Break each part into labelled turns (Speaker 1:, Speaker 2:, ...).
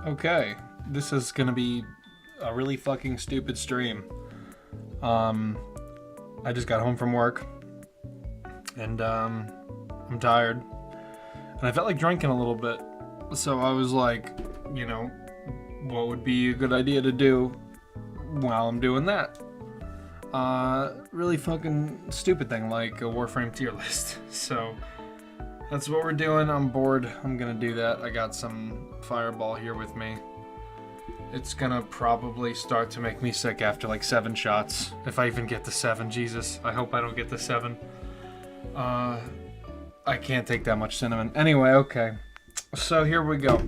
Speaker 1: Okay, this is gonna be a really fucking stupid stream. I just got home from work, and I'm tired, and I felt like drinking a little bit. So I was like, you know, what would be a good idea to do while I'm doing that? Really fucking stupid thing like a Warframe tier list. So that's what we're doing. I'm bored. I'm gonna do that. I got some Fireball here with me. It's gonna probably start to make me sick after like 7 shots. If I even get to 7, Jesus. I hope I don't get to 7. I can't take that much cinnamon. Anyway, okay. So here we go.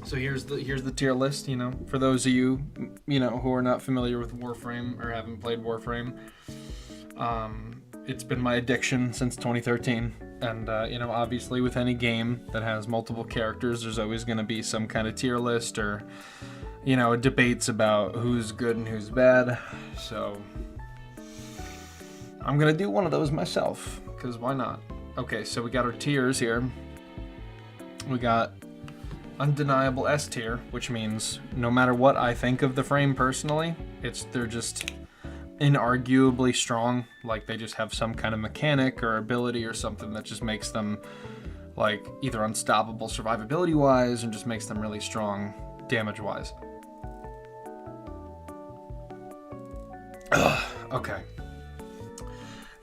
Speaker 1: So here's the tier list, you know, for those of you, you know, who are not familiar with Warframe or haven't played Warframe. It's been my addiction since 2013, and you know, obviously with any game that has multiple characters, there's always going to be some kind of tier list or, you know, debates about who's good and who's bad. So I'm going to do one of those myself, because why not? Okay, so we got our tiers here. We got undeniable S tier, which means no matter what I think of the frame personally, they're just inarguably strong. Like they just have some kind of mechanic or ability or something that just makes them like either unstoppable survivability wise and just makes them really strong damage wise. Okay.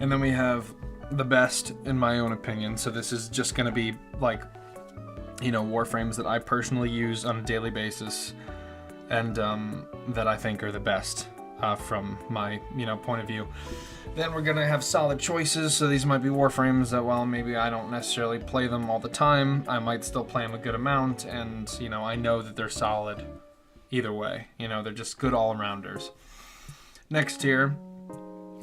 Speaker 1: And then we have the best in my own opinion. So this is just going to be like, you know, Warframes that I personally use on a daily basis and that I think are the best from my, you know, point of view. Then we're going to have solid choices. So these might be Warframes that, while maybe I don't necessarily play them all the time, I might still play them a good amount. And, you know, I know that they're solid either way. You know, they're just good all-rounders. Next tier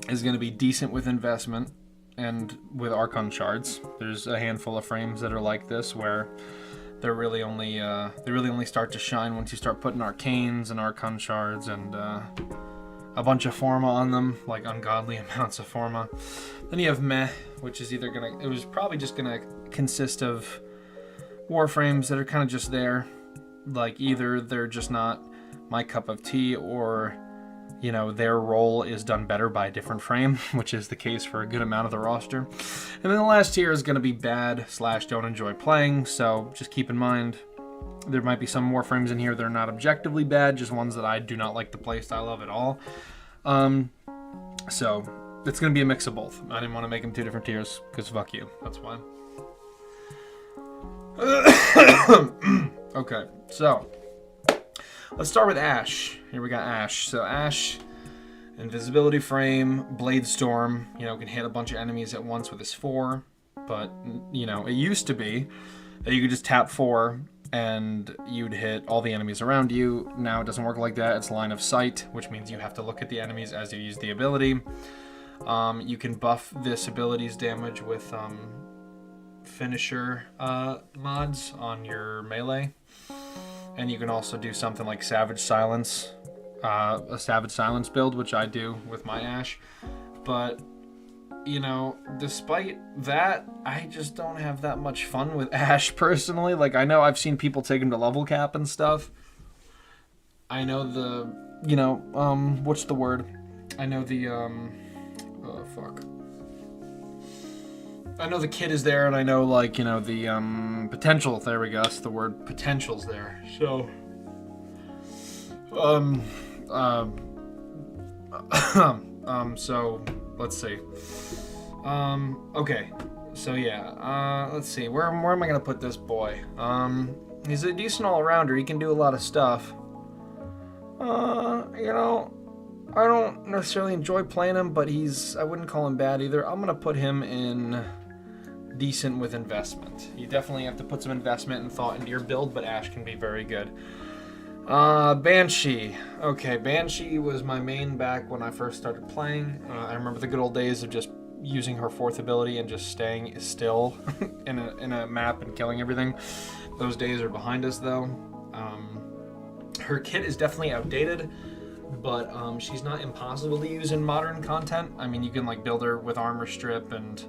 Speaker 1: is going to be decent with investment and with Archon shards. There's a handful of frames that are like this where they really only start to shine once you start putting arcanes and Archon shards and a bunch of Forma on them, like ungodly amounts of Forma. Then you have Meh, which is it was probably just gonna consist of Warframes that are kind of just there. Like either they're just not my cup of tea, or, you know, their role is done better by a different frame, which is the case for a good amount of the roster. And then the last tier is going to be bad / don't enjoy playing, so just keep in mind there might be some Warframes in here that are not objectively bad, just ones that I do not like the playstyle of at all. So it's going to be a mix of both. I didn't want to make them 2 different tiers, because fuck you. That's why. Okay, so let's start with Ash. Here we got Ash. So Ash, invisibility frame, blade storm, you know, can hit a bunch of enemies at once with his 4. But, you know, it used to be that you could just tap 4 and you'd hit all the enemies around you. Now it doesn't work like that. It's line of sight, which means you have to look at the enemies as you use the ability. You can buff this ability's damage with finisher mods on your melee. And you can also do something like Savage Silence, a Savage Silence build, which I do with my Ash. But, you know, despite that, I just don't have that much fun with Ash personally. Like, I know I've seen people take him to level cap and stuff. I know the, you know, what's the word? I know the, I know the kid is there, and I know, like, you know, the potential. There we go. That's the word. Potential's there. So, so let's see. Okay. So yeah. Let's see. Where am I gonna put this boy? He's a decent all-rounder. He can do a lot of stuff. You know, I don't necessarily enjoy playing him, but I wouldn't call him bad either. I'm gonna put him in decent with investment. You definitely have to put some investment and thought into your build, but Ash can be very good. Banshee. Okay, Banshee was my main back when I first started playing. I remember the good old days of just using her 4th ability and just staying still in a map and killing everything. Those days are behind us, though. Her kit is definitely outdated, but she's not impossible to use in modern content. I mean, you can like build her with armor strip and,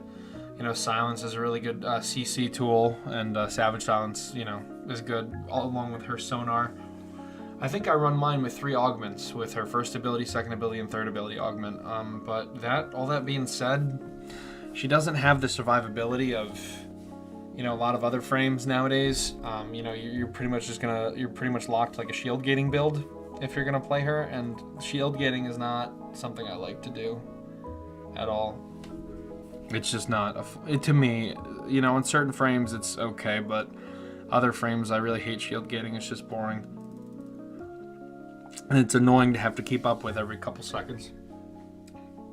Speaker 1: Silence is a really good CC tool, and Savage Silence, is good, all along with her sonar. I think I run mine with 3 augments, with her first ability, second ability, and third ability augment. But all that being said, she doesn't have the survivability of, a lot of other frames nowadays. You're pretty much locked like a shield gating build if you're gonna play her, and shield gating is not something I like to do at all. It's just not to me. In certain frames it's okay, but other frames I really hate shield gating. It's just boring, and it's annoying to have to keep up with every couple seconds.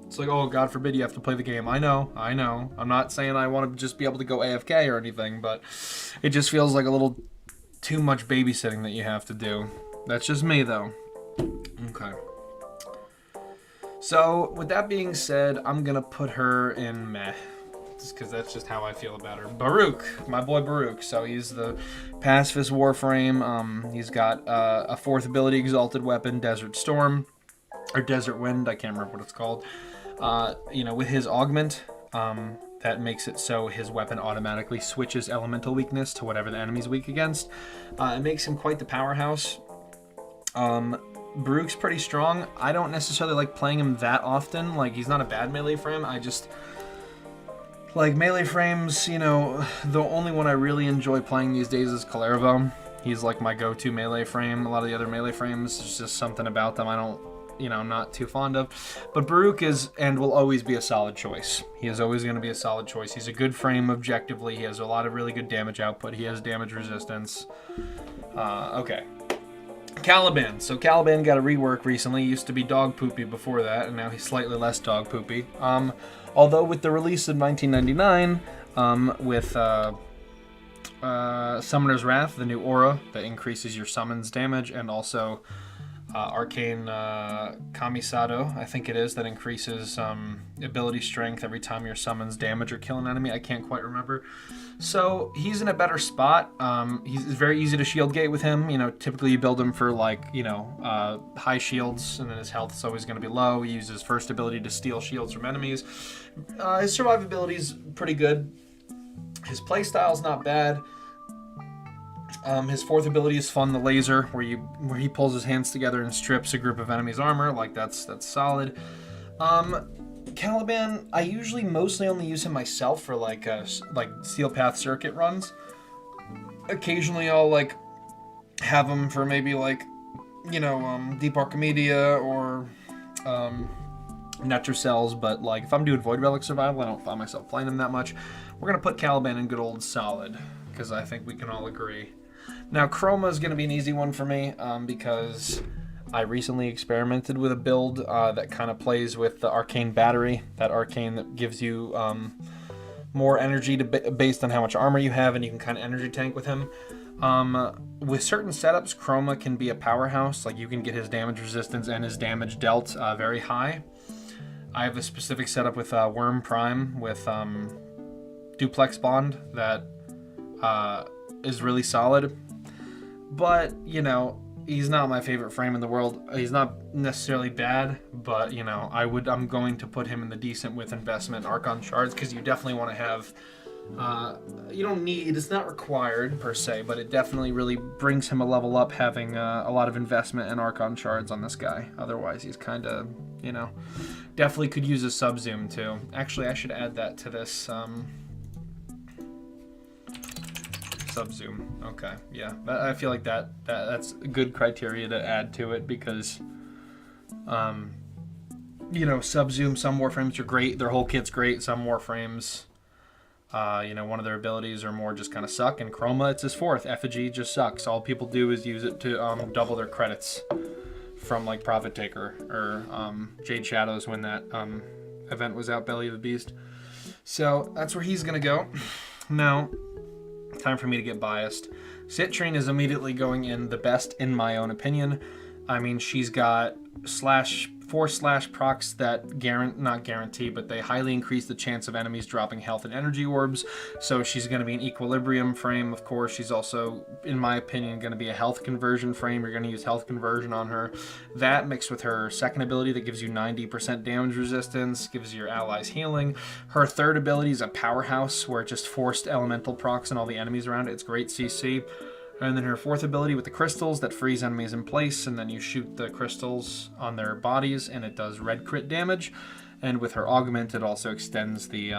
Speaker 1: It's like, oh, God forbid you have to play the game. I know. I'm not saying I want to just be able to go AFK or anything, but it just feels like a little too much babysitting that you have to do. That's just me, though. Okay. So, with that being said, I'm going to put her in meh. Just because that's just how I feel about her. Baruch, my boy Baruch. So he's the pacifist Warframe. He's got a 4th ability, Exalted Weapon, Desert Storm. Or Desert Wind, I can't remember what it's called. With his augment, that makes it so his weapon automatically switches elemental weakness to whatever the enemy's weak against. It makes him quite the powerhouse. Baruch's pretty strong. I don't necessarily like playing him that often. Like, he's not a bad melee frame. I just like melee frames. The only one I really enjoy playing these days is Kalervo. He's like my go-to melee frame. A lot of the other melee frames, there's just something about them I don't, not too fond of. But Baruch is and will always be a solid choice. He is always going to be a solid choice. He's a good frame objectively. He has a lot of really good damage output. He has damage resistance. Okay. Caliban. So Caliban got a rework recently. He used to be dog poopy before that, and now he's slightly less dog poopy. Although with the release of 1999, with Summoner's Wrath, the new aura that increases your summons damage, and also Arcane Kamisado, I think it is, that increases ability strength every time your summons damage or kill an enemy. I can't quite remember. So he's in a better spot. He's very easy to shield gate with him. Typically you build him for high shields, and then his health is always going to be low. He uses first ability to steal shields from enemies. His survivability is pretty good. His playstyle's not bad. His 4th ability is Fun the Laser, where he pulls his hands together and strips a group of enemies' armor. Like, that's solid. Caliban, I usually mostly only use him myself for Steel Path Circuit runs. Occasionally I'll have him for maybe Deep Archimedia or Netrocells, but if I'm doing Void Relic Survival, I don't find myself playing him that much. We're gonna put Caliban in good old solid, because I think we can all agree. Now, Chroma is going to be an easy one for me because I recently experimented with a build that kind of plays with the Arcane Battery, that Arcane that gives you more energy based on how much armor you have, and you can kind of energy tank with him. With certain setups, Chroma can be a powerhouse. Like, you can get his damage resistance and his damage dealt very high. I have a specific setup with Worm Prime with Duplex Bond that is really solid. But, he's not my favorite frame in the world. He's not necessarily bad, but, I'm going to put him in the decent with investment Archon Shards, because you definitely want to have, you don't need, it's not required per se, but it definitely really brings him a level up having a lot of investment in Archon Shards on this guy. Otherwise, he's kind of, definitely could use a sub-zoom too. Actually, I should add that to this, sub-zoom. Okay, yeah. I feel like that's a good criteria to add to it, because sub-zoom, some Warframes are great, their whole kit's great. Some Warframes, one of their abilities are more just kind of suck. And Chroma, it's his 4th. Effigy just sucks. All people do is use it to double their credits from Profit Taker or Jade Shadows when that event was out, Belly of the Beast. So that's where he's gonna go. Now, time for me to get biased. Citrine is immediately going in the best in my own opinion. I mean, she's got slash force slash procs that not guarantee, but they highly increase the chance of enemies dropping health and energy orbs. So she's going to be an equilibrium frame, of course. She's also, in my opinion, going to be a health conversion frame. You're going to use health conversion on her. That mixed with her second ability that gives you 90% damage resistance, gives your allies healing. Her third ability is a powerhouse where it just forced elemental procs on all the enemies around it. It's great CC. And then her fourth ability with the crystals that freeze enemies in place, and then you shoot the crystals on their bodies, and it does red crit damage. And with her augment, it also extends the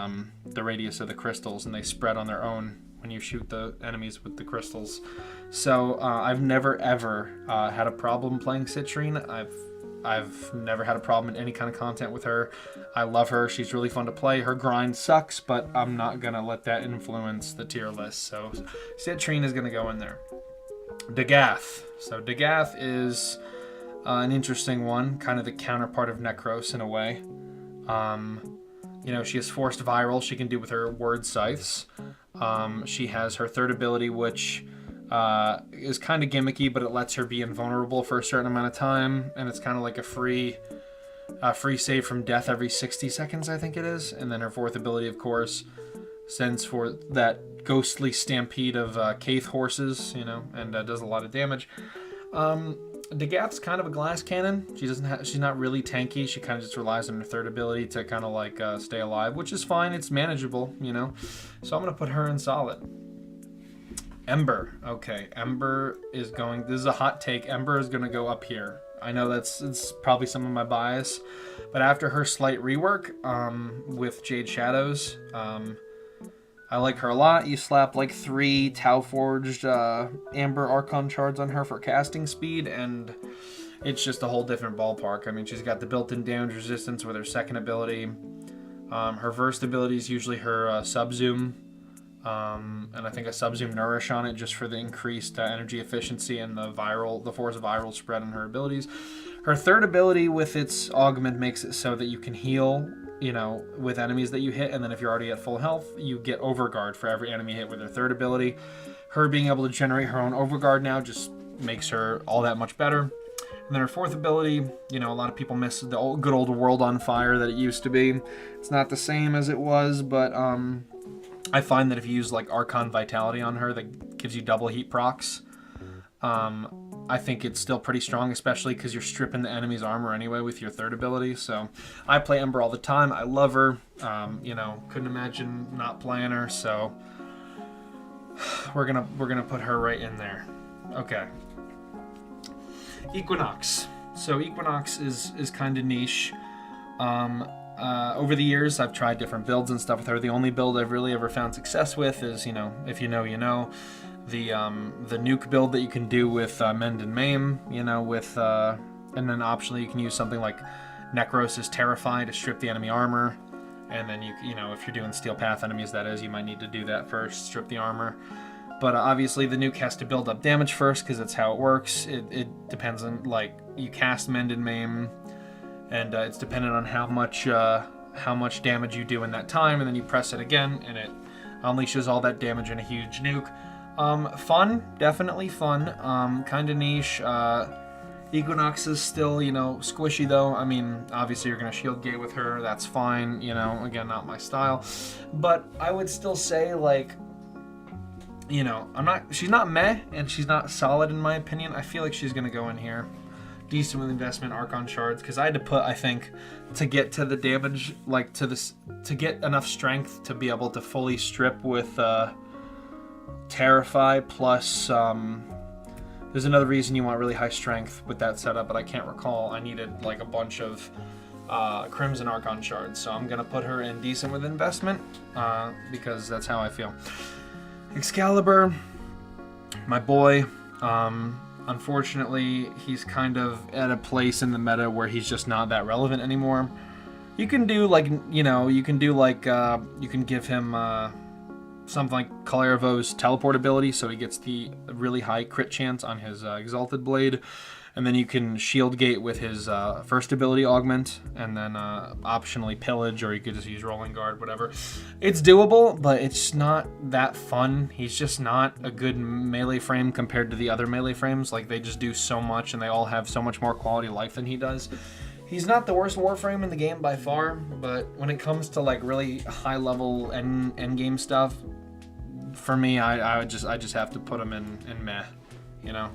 Speaker 1: radius of the crystals, and they spread on their own when you shoot the enemies with the crystals. So I've never ever had a problem playing Citrine. I've never had a problem in any kind of content with her. I love her. She's really fun to play. Her grind sucks, but I'm not going to let that influence the tier list. So Citrine is going to go in there. Dagath. So Dagath is an interesting one, kind of the counterpart of Necros in a way. You know, she has forced viral. She can do with her word scythes. She has her third ability, which is kind of gimmicky, but it lets her be invulnerable for a certain amount of time, and it's kind of like a free save from death every 60 seconds, I think it is. And then her fourth ability, of course, sends for that ghostly stampede of Kaith horses, you know, and does a lot of damage. Dagath's kind of a glass cannon. She's not really tanky. She kind of just relies on her third ability to kind of like stay alive, which is fine. It's manageable, you know. So I'm gonna put her in solid. Ember. Okay, Ember is going... This is a hot take. Ember is going to go up here. I know it's probably some of my bias, but after her slight rework with Jade Shadows, I like her a lot. You slap like 3 Tau Forged Amber Archon shards on her for casting speed, and it's just a whole different ballpark. I mean, she's got the built-in damage resistance with her second ability. Her first ability is usually her Sub-Zoom. And I think a Sub-Zoom Nourish on it just for the increased energy efficiency and the force viral spread on her abilities. Her third ability with its augment makes it so that you can heal, you know, with enemies that you hit, and then if you're already at full health, you get Overguard for every enemy hit with her third ability. Her being able to generate her own Overguard now just makes her all that much better. And then her fourth ability, you know, a lot of people miss the good old World on Fire that it used to be. It's not the same as it was, but I find that if you use like Archon Vitality on her that gives you double heat procs, I think it's still pretty strong, especially because you're stripping the enemy's armor anyway with your third ability. So I play Ember all the time. I love her. You know, couldn't imagine not playing her. So we're gonna put her right in there. Okay. Equinox. So Equinox is kind of niche. Over the years, I've tried different builds and stuff with her. The only build I've really ever found success with is, you know, if you know, you know, the nuke build that you can do with Mend and Maim, you know, with and then optionally you can use something like Necros' Terrify to strip the enemy armor, and then you know, if you're doing Steel Path enemies, that is, you might need to do that first, strip the armor. But obviously the nuke has to build up damage first because that's how it works. It depends on, like, you cast Mend and Maim, and it's dependent on how much damage you do in that time, and then you press it again, and it unleashes all that damage in a huge nuke. Fun, definitely fun. Kind of niche. Equinox is still, you know, squishy though. I mean, obviously you're gonna shield gate with her. That's fine. You know, again, not my style, but I would still say, like, you know, she's not meh, and she's not solid in my opinion. I feel like she's gonna go in here. Decent with investment, Archon shards, because I had to put, I think, to get to the damage, like to get enough strength to be able to fully strip with Terrify, plus there's another reason you want really high strength with that setup, but I can't recall. I needed like a bunch of Crimson Archon shards, so I'm gonna put her in decent with investment because that's how I feel. Excalibur, my boy. Unfortunately, he's kind of at a place in the meta where he's just not that relevant anymore. You can do like, you know, you can give him something like Kalervo's teleport ability, so he gets the really high crit chance on his Exalted Blade. And then you can shield gate with his first ability augment, and then optionally pillage, or you could just use rolling guard, whatever. It's doable, but it's not that fun. He's just not a good melee frame compared to the other melee frames. Like, they just do so much, and they all have so much more quality of life than he does. He's not the worst Warframe in the game by far, but when it comes to like really high level end game stuff, for me, I just have to put him in meh. You know,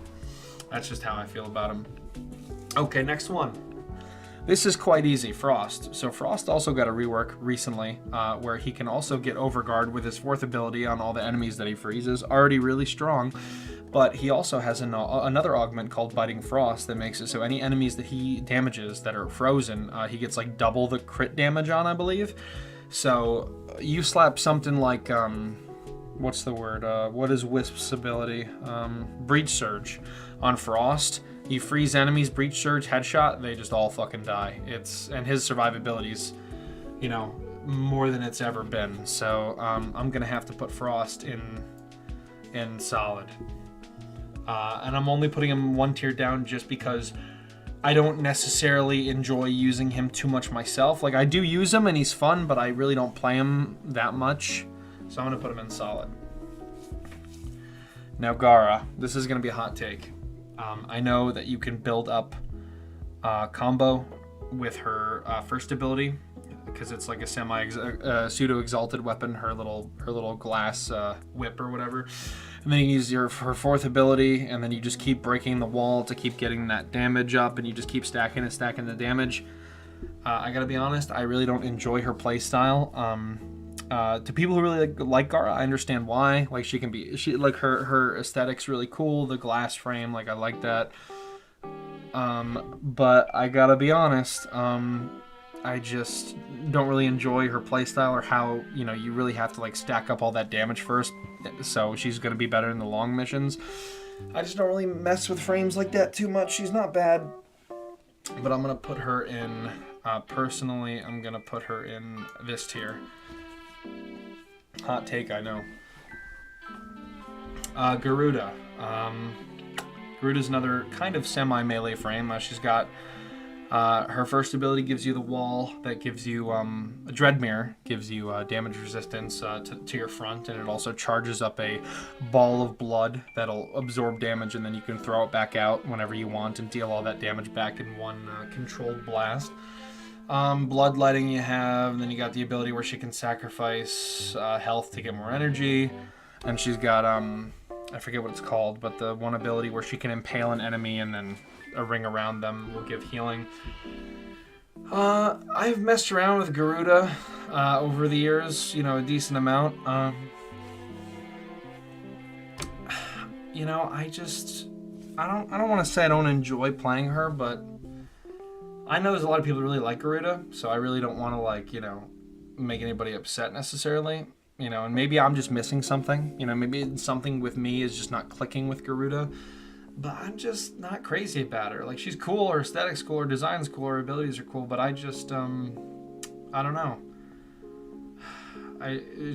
Speaker 1: that's just how I feel about him. Okay, next one. This is quite easy, Frost. So Frost also got a rework recently, where he can also get Overguard with his 4th ability on all the enemies that he freezes. Already really strong, but he also has another augment called Biting Frost that makes it so any enemies that he damages that are frozen, he gets like double the crit damage on, I believe. So you slap something like, what's the word? What is Wisp's ability? Breach Surge on Frost. You freeze enemies, Breach Surge, headshot, they just all fucking die. And his survivability's, you know, more than it's ever been. So I'm gonna have to put Frost in solid. And I'm only putting him 1 tier down just because I don't necessarily enjoy using him too much myself. Like, I do use him and he's fun, but I really don't play him that much. So I'm gonna put him in solid. Now Gara, this is gonna be a hot take. I know that you can build up combo with her 1st ability because it's like a pseudo exalted weapon, her little glass whip or whatever, and then you use her 4th ability, and then you just keep breaking the wall to keep getting that damage up, and you just keep stacking the damage. I gotta be honest, I really don't enjoy her playstyle. To people who really like Gara, I understand why. Like, her aesthetic's really cool. The glass frame, like, I like that. But I gotta be honest, I just don't really enjoy her playstyle, or how, you know, you really have to like stack up all that damage first. So she's gonna be better in the long missions. I just don't really mess with frames like that too much. She's not bad, but I'm gonna put her in. Personally, I'm gonna put her in this tier. Hot take, I know. Garuda. Garuda's another kind of semi-melee frame. She's got her 1st ability gives you the wall that gives you a Dread Mirror, gives you damage resistance to your front, and it also charges up a ball of blood that'll absorb damage, and then you can throw it back out whenever you want and deal all that damage back in one controlled blast. Bloodletting you have, and then you got the ability where she can sacrifice health to get more energy, and she's got I forget what it's called, but the one ability where she can impale an enemy and then a ring around them will give healing. I've messed around with Garuda over the years, you know, a decent amount. You know, I don't want to say I don't enjoy playing her, but I know there's a lot of people who really like Garuda, so I really don't want to, like, you know, make anybody upset necessarily, you know, and maybe I'm just missing something, you know, maybe something with me is just not clicking with Garuda, but I'm just not crazy about her. Like, she's cool, her aesthetic's cool, her design's cool, her abilities are cool, but I just, I don't know.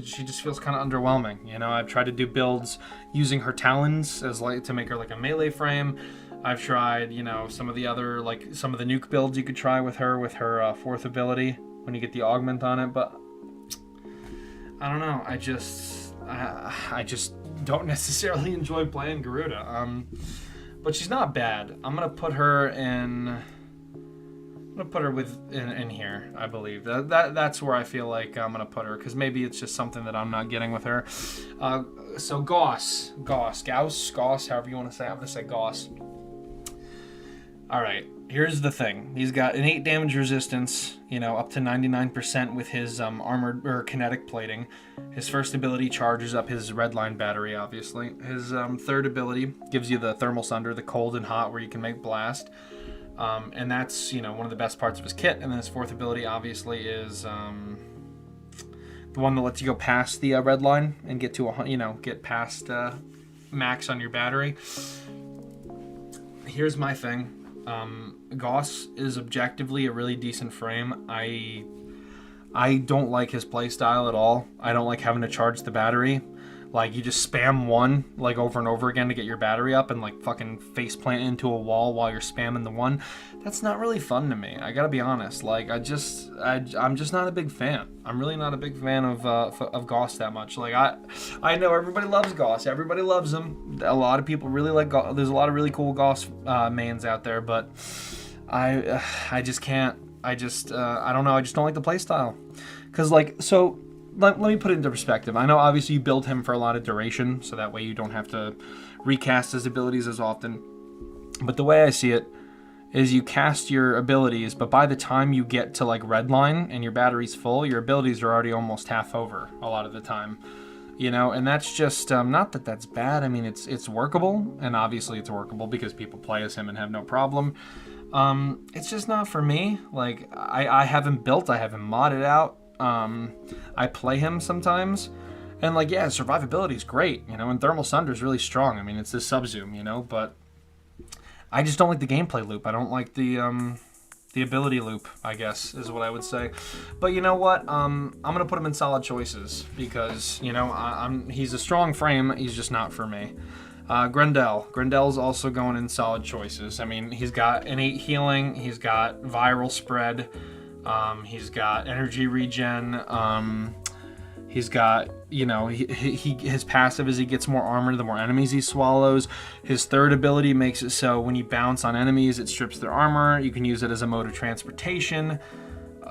Speaker 1: She just feels kind of underwhelming, you know. I've tried to do builds using her talons as like to make her like a melee frame. I've tried, you know, some of the other, like, some of the nuke builds you could try with her 4th ability when you get the augment on it, but I don't know. I just don't necessarily enjoy playing Garuda. But she's not bad. I'm gonna put her in here. I believe that's where I feel like I'm gonna put her, because maybe it's just something that I'm not getting with her. So Gauss, however you want to say it. I'm gonna say Gauss. All right, here's the thing. He's got an 8 damage resistance, you know, up to 99% with his armored or kinetic plating. His 1st ability charges up his redline battery, obviously. His 3rd ability gives you the thermal sunder, the cold and hot, where you can make blast. And that's, you know, one of the best parts of his kit. And then his 4th ability, obviously, is the one that lets you go past the red line and get to get past max on your battery. Here's my thing. Gauss is objectively a really decent frame. I don't like his playstyle at all. I don't like having to charge the battery. Like, you just spam one, like, over and over again to get your battery up and, like, fucking faceplant into a wall while you're spamming the one. That's not really fun to me. I gotta be honest. Like, I'm just not a big fan. I'm really not a big fan of Gauss that much. Like, I know everybody loves Gauss. Everybody loves him. A lot of people really like Gauss. There's a lot of really cool Gauss mains out there, but I just can't. I don't know. I just don't like the playstyle. Because, like, so let me put it into perspective. I know obviously you build him for a lot of duration, so that way you don't have to recast his abilities as often. But the way I see it is you cast your abilities, but by the time you get to, like, redline and your battery's full, your abilities are already almost half over a lot of the time. You know, and that's just, not that that's bad. I mean, it's workable, and obviously it's workable because people play as him and have no problem. It's just not for me. Like, I have him built, I have him modded out. I play him sometimes, and, like, yeah, survivability is great, you know, and Thermal Sunder is really strong. I mean, it's the sub-zoom, you know, but I just don't like the gameplay loop. I don't like the ability loop, I guess, is what I would say. But you know what? I'm gonna put him in solid choices because, you know, he's a strong frame. He's just not for me. Grendel's also going in solid choices. I mean, he's got innate healing. He's got viral spread. He's got energy regen. He's got, you know, his passive is he gets more armor the more enemies he swallows. His third ability makes it so when you bounce on enemies, it strips their armor. You can use it as a mode of transportation.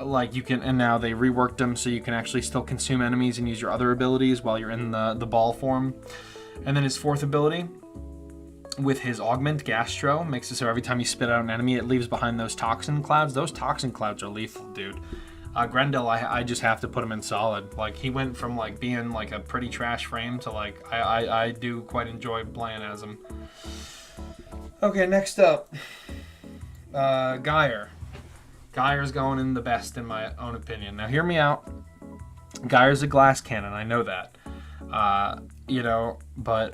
Speaker 1: Like, you can, and now they reworked them so you can actually still consume enemies and use your other abilities while you're in the ball form. And then his fourth ability, with his augment Gastro, makes it so every time you spit out an enemy, it leaves behind those toxin clouds. Those toxin clouds are lethal, dude. Grendel, I just have to put him in solid. Like, he went from, like, being, like, a pretty trash frame to, like, I do quite enjoy playing as him. Okay, next up, Geyer. Geyer's going in the best, in my own opinion. Now, hear me out. Geyer's a glass cannon, I know that. You know, but,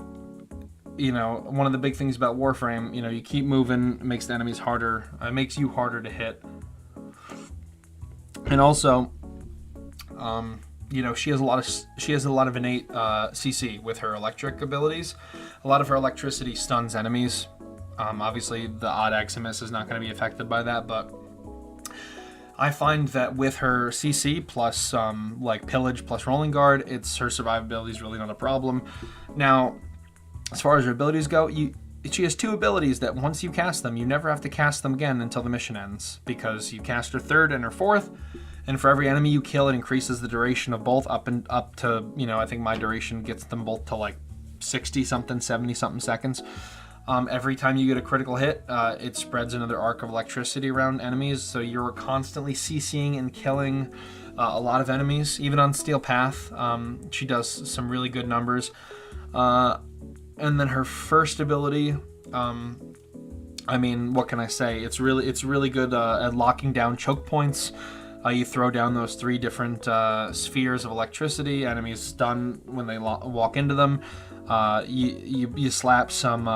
Speaker 1: you know, one of the big things about Warframe, you know, you keep moving, it makes the enemies harder. It makes you harder to hit. And also, you know, she has a lot of innate CC with her electric abilities. A lot of her electricity stuns enemies. Obviously, the odd Eximus is not going to be affected by that, but I find that with her CC plus like Pillage plus Rolling Guard, her survivability is really not a problem. Now, as far as her abilities go, she has two abilities that once you cast them, you never have to cast them again until the mission ends, because you cast her third and her fourth, and for every enemy you kill, it increases the duration of both up to, you know, I think my duration gets them both to like 60-something, 70-something seconds. Every time you get a critical hit, it spreads another arc of electricity around enemies, so you're constantly CCing and killing a lot of enemies. Even on Steel Path, she does some really good numbers. And then her first ability, I mean, what can I say? It's really good at locking down choke points. You throw down those 3 different spheres of electricity. Enemies stun when they walk into them. You slap some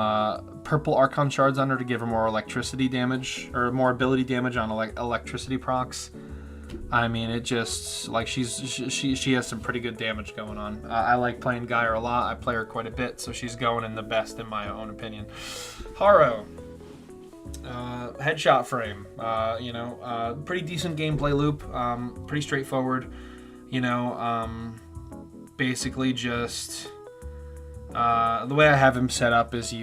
Speaker 1: purple Archon shards on her to give her more electricity damage, or more ability damage on electricity procs. I mean, it just, like, she has some pretty good damage going on. I like playing Geyer a lot. I play her quite a bit, so she's going in the best in my own opinion. Haro. Headshot frame. You know, pretty decent gameplay loop. Pretty straightforward. You know, basically just the way I have him set up is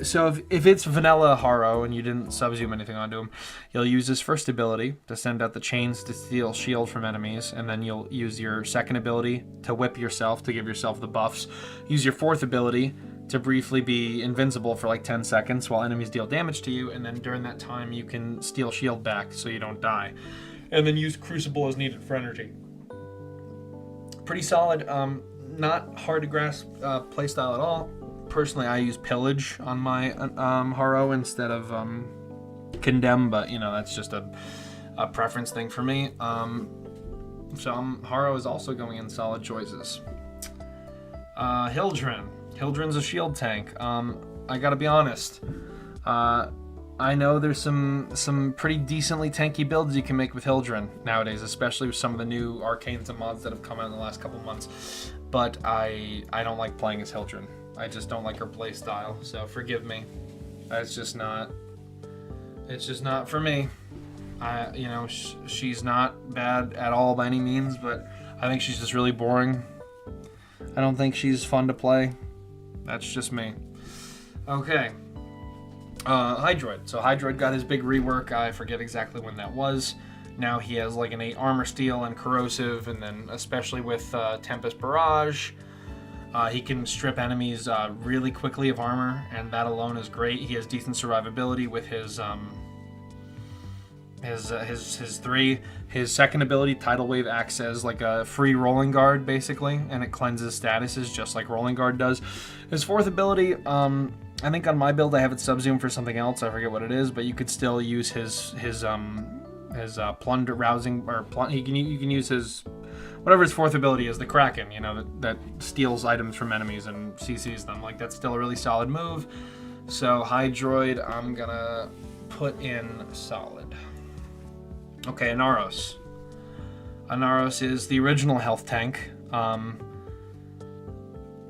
Speaker 1: so if it's vanilla Haro and you didn't sub-zoom anything onto him, you'll use his first ability to send out the chains to steal shield from enemies, and then you'll use your second ability to whip yourself to give yourself the buffs. Use your fourth ability to briefly be invincible for like 10 seconds while enemies deal damage to you, and then during that time you can steal shield back so you don't die. And then use Crucible as needed for energy. Pretty solid, not hard to grasp playstyle at all. Personally, I use Pillage on my Haro instead of Condemn, but, you know, that's just a preference thing for me. So Haro is also going in solid choices. Hildren. Hildren's a shield tank. I gotta be honest. I know there's some pretty decently tanky builds you can make with Hildren nowadays, especially with some of the new arcanes and mods that have come out in the last couple months. But I don't like playing as Hildren. I just don't like her play style, so forgive me. It's just not for me. You know, she's not bad at all by any means, but I think she's just really boring. I don't think she's fun to play. That's just me. Okay. Hydroid. So Hydroid got his big rework. I forget exactly when that was. Now he has like an 8 armor steel and corrosive, and then especially with Tempest Barrage, he can strip enemies really quickly of armor, and that alone is great. He has decent survivability with his 3. His second ability, Tidal Wave, acts as like a free rolling guard basically, and it cleanses statuses just like rolling guard does. His fourth ability, I think on my build I have it subsumed for something else. I forget what it is, but you could still use his plunder rousing, or you can use his whatever his fourth ability is, the Kraken, you know, that steals items from enemies and CCs them. Like, that's still a really solid move. So Hydroid, I'm gonna put in solid. Okay, Anaros. Anaros is the original health tank.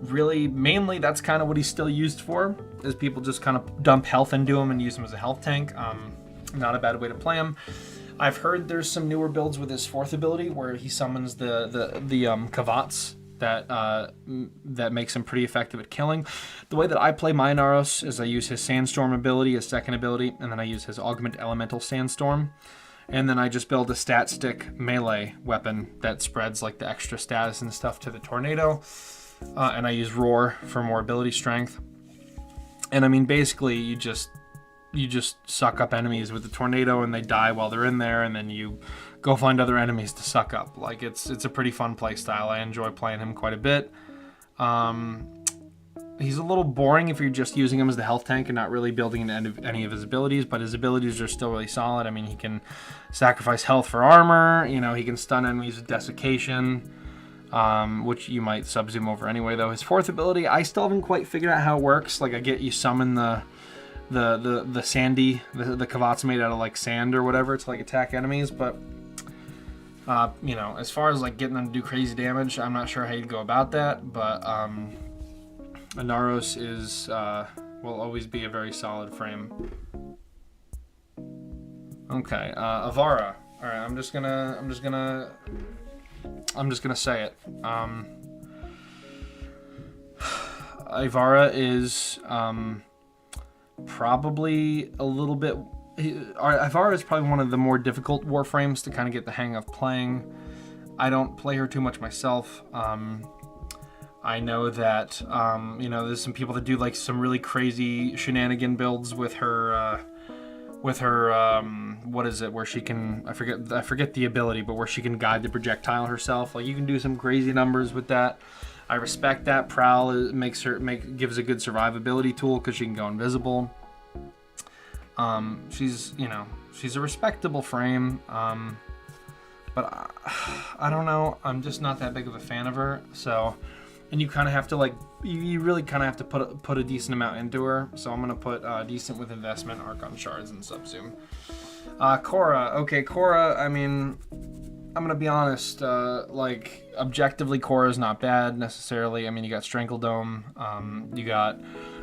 Speaker 1: Really, mainly that's kind of what he's still used for, is people just kind of dump health into him and use him as a health tank. Not a bad way to play him. I've heard there's some newer builds with his fourth ability where he summons the Kavats that makes him pretty effective at killing. The way that I play my Anaros is I use his Sandstorm ability, his second ability, and then I use his Augment Elemental Sandstorm. And then I just build a stat stick melee weapon that spreads like the extra status and stuff to the tornado. And I use Roar for more ability strength. And I mean, basically, you just suck up enemies with the tornado, and they die while they're in there, and then you go find other enemies to suck up. Like, it's a pretty fun play style. I enjoy playing him quite a bit. He's a little boring if you're just using him as the health tank and not really building any of his abilities, but his abilities are still really solid. I mean, he can sacrifice health for armor. You know, he can stun enemies with desiccation. Which you might subsume over anyway, though. His fourth ability, I still haven't quite figured out how it works. Like, I get you summon the sandy, the Kavats made out of like sand or whatever to like attack enemies, but you know, as far as like getting them to do crazy damage, I'm not sure how you'd go about that. But Anaros is will always be a very solid frame. Okay, Avara. All right, I'm just gonna say it. Ivara is probably a little bit... Ivara is probably one of the more difficult Warframes to kind of get the hang of playing. I don't play her too much myself. I know that, you know, there's some people that do like some really crazy shenanigan builds with her... what is it, where she can, I forget the ability, but where she can guide the projectile herself. Like, you can do some crazy numbers with that. I respect that. Prowl gives a good survivability tool because she can go invisible. She's a respectable frame, but I don't know, I'm just not that big of a fan of her. So, and you kind of have to like, you really kind of have to put a decent amount into her. So I'm gonna put decent with investment, Archon Shards, and subsume. Korra. Okay, Korra, I mean, I'm gonna be honest, like, objectively Korra's not bad necessarily. I mean, you got Strangle Dome, you got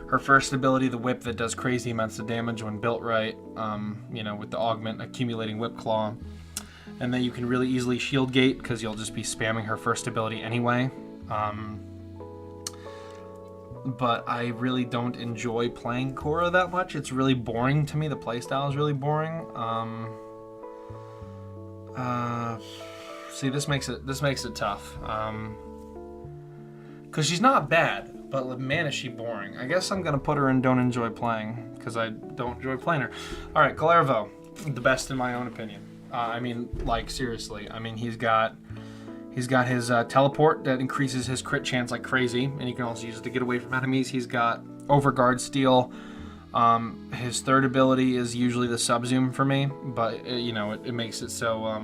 Speaker 1: her first ability, the whip, that does crazy amounts of damage when built right, you know, with the augment accumulating whip claw. And then you can really easily shield gate because you'll just be spamming her first ability anyway. But I really don't enjoy playing Korra that much. It's really boring to me. The playstyle is really boring. See, this makes it tough. Because she's not bad, but man, is she boring. I guess I'm gonna put her in don't enjoy playing because I don't enjoy playing her. All right, Kalervo, the best in my own opinion. I mean, like, seriously. I mean, he's got his teleport that increases his crit chance like crazy, and you can also use it to get away from enemies. He's got Overguard Steal. His third ability is usually the subzoom for me, but you know, it makes it so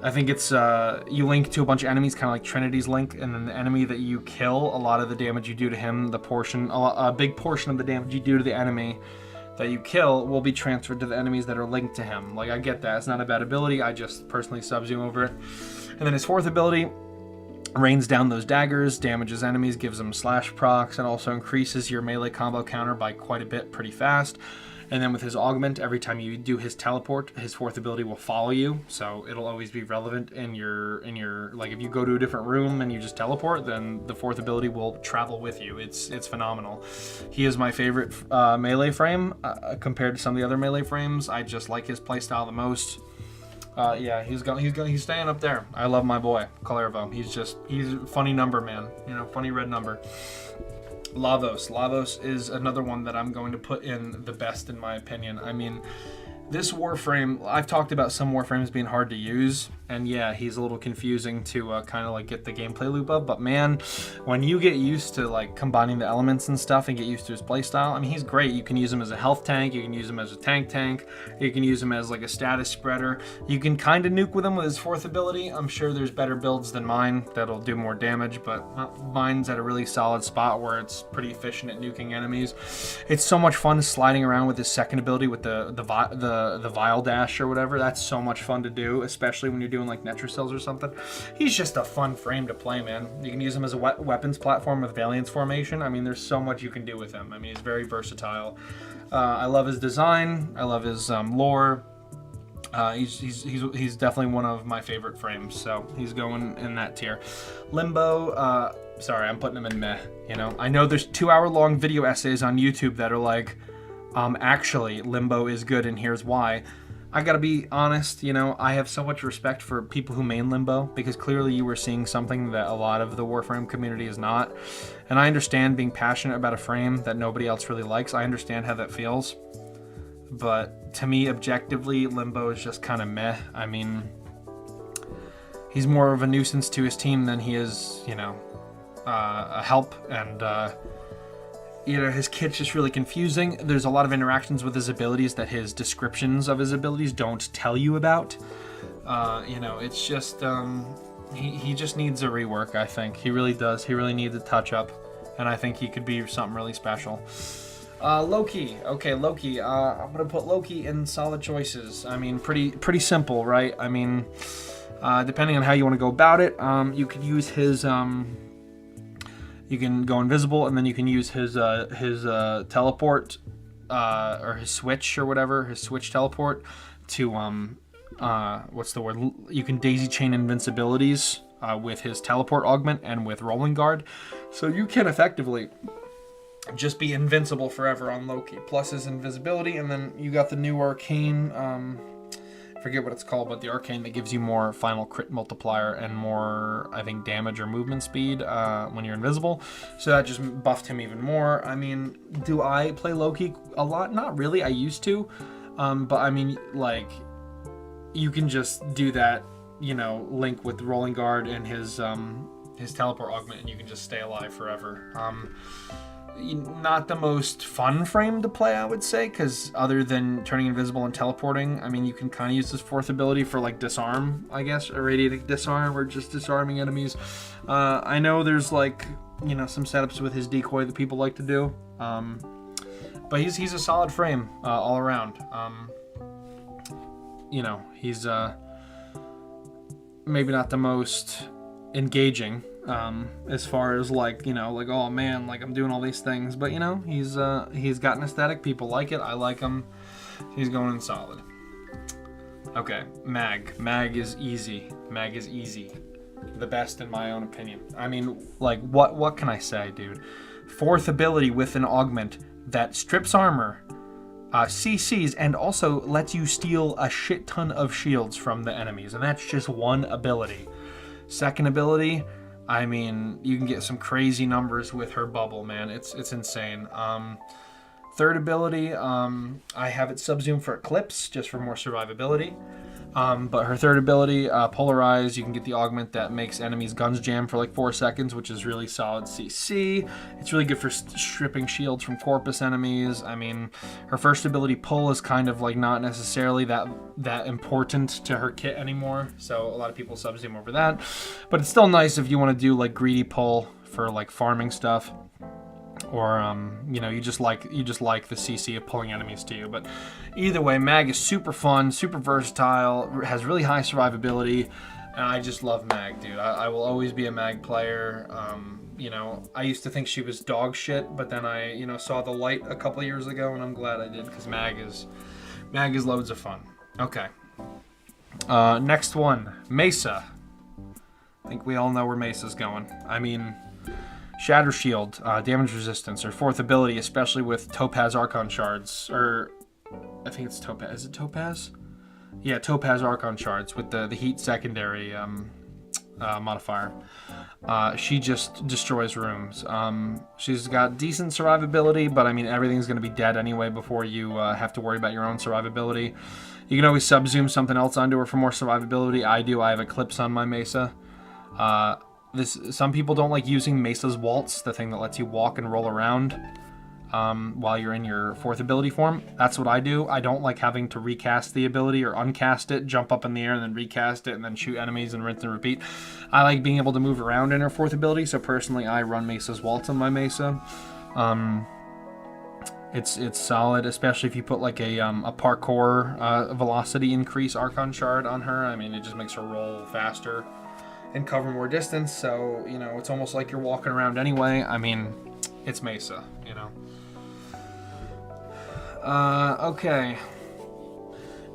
Speaker 1: I think it's you link to a bunch of enemies, kind of like Trinity's link, and then the enemy that you kill, a lot of the damage you do to him, a big portion of the damage you do to the enemy that you kill will be transferred to the enemies that are linked to him. Like, I get that. It's not a bad ability. I just personally subzoom over it. And then his fourth ability rains down those daggers, damages enemies, gives them slash procs, and also increases your melee combo counter by quite a bit pretty fast. And then with his augment, every time you do his teleport, his fourth ability will follow you, so it'll always be relevant in your like if you go to a different room and you just teleport, then the fourth ability will travel with you. It's phenomenal. He is my favorite melee frame compared to some of the other melee frames. I just like his playstyle the most. Yeah, he's staying up there. I love my boy Kalervo. He's a funny number, man. You know, funny red number. Lavos is another one that I'm going to put in the best in my opinion. I mean, this Warframe, I've talked about some Warframes being hard to use, and yeah, he's a little confusing to kind of like get the gameplay loop of, but man, when you get used to like combining the elements and stuff and get used to his playstyle, I mean, he's great. You can use him as a health tank, you can use him as a tank, you can use him as like a status spreader, you can kind of nuke with him with his fourth ability. I'm sure there's better builds than mine that'll do more damage, but mine's at a really solid spot where it's pretty efficient at nuking enemies. It's so much fun sliding around with his second ability with the Vile Dash or whatever. That's so much fun to do, especially when you're doing like Netrocells or something. He's just a fun frame to play, man. You can use him as a weapons platform with Valiance formation. I mean, there's so much you can do with him. I mean, he's very versatile. I love his design. I love his lore. He's definitely one of my favorite frames, so he's going in that tier. Limbo, sorry, I'm putting him in meh. You know, I know there's 2-hour-long video essays on YouTube that are like, actually, Limbo is good, and here's why. I gotta be honest, you know, I have so much respect for people who main Limbo, because clearly you were seeing something that a lot of the Warframe community is not. And I understand being passionate about a frame that nobody else really likes. I understand how that feels. But to me, objectively, Limbo is just kind of meh. I mean, he's more of a nuisance to his team than he is, you know, a help, and you know, his kit's just really confusing. There's a lot of interactions with his abilities that his descriptions of his abilities don't tell you about. You know, it's just, he just needs a rework, I think. He really does. He really needs a touch-up, and I think he could be something really special. Loki. Okay, Loki. I'm going to put Loki in solid choices. I mean, pretty simple, right? I mean, depending on how you want to go about it, you could use his... You can go invisible, and then you can use his teleport, or his switch or whatever, his switch teleport to, what's the word? You can daisy chain invincibilities with his teleport augment and with rolling guard. So you can effectively just be invincible forever on Loki, plus his invisibility, and then you got the new arcane, forget what it's called, but the arcane that gives you more final crit multiplier and more, I think, damage or movement speed when you're invisible. So that just buffed him even more. I mean, do I play Loki a lot? Not really. I used to. But I mean, like, you can just do that, you know, link with rolling guard and his teleport augment, and you can just stay alive forever. Not the most fun frame to play, I would say, because other than turning invisible and teleporting, I mean, you can kind of use this fourth ability for, like, disarm, I guess, irradiating disarm, or just disarming enemies. I know there's, like, you know, some setups with his decoy that people like to do, but he's a solid frame all around. You know, he's maybe not the most engaging, as far as, like, you know, like, oh man, like, I'm doing all these things, but, you know, he's got an aesthetic. People like it. I like him. He's going in solid. Okay, Mag is easy. Mag is easy. The best in my own opinion. I mean, like, what can I say, dude? Fourth ability with an augment that strips armor, CCs, and also lets you steal a shit ton of shields from the enemies, and that's just one ability. Second ability, I mean, you can get some crazy numbers with her bubble, man. It's insane. Third ability, I have it subzoom for Eclipse, just for more survivability. But her third ability, Polarize, you can get the augment that makes enemies' guns jam for like 4 seconds, which is really solid CC. It's really good for stripping shields from Corpus enemies. I mean, her first ability, Pull, is kind of like not necessarily that important to her kit anymore, so a lot of people subzoom over that. But it's still nice if you want to do like greedy Pull for like farming stuff. Or, you know, you just like the CC of pulling enemies to you. But either way, Mag is super fun, super versatile, has really high survivability, And I just love Mag, dude. I will always be a Mag player. You know, I used to think she was dog shit, but then I, you know, saw the light a couple years ago, and I'm glad I did, because Mag is loads of fun. Okay. Next one, Mesa. I think we all know where Mesa's going. I mean, Shatter Shield, damage resistance, her fourth ability, especially with Topaz Archon shards, or I think it's Topaz. Is it Topaz? Yeah, Topaz Archon shards with the heat secondary modifier. She just destroys rooms. She's got decent survivability, but I mean, everything's going to be dead anyway before you have to worry about your own survivability. You can always sub-zoom something else onto her for more survivability. I do. I have Eclipse on my Mesa. Some people don't like using Mesa's Waltz, the thing that lets you walk and roll around while you're in your fourth ability form. That's what I do. I don't like having to recast the ability or uncast it, jump up in the air and then recast it and then shoot enemies and rinse and repeat. I like being able to move around in her fourth ability, so personally I run Mesa's Waltz on my Mesa. It's solid, especially if you put like a parkour velocity increase Archon shard on her. I mean, it just makes her roll faster and cover more distance, so, you know, it's almost like you're walking around anyway. I mean, it's Mesa, you know. Okay.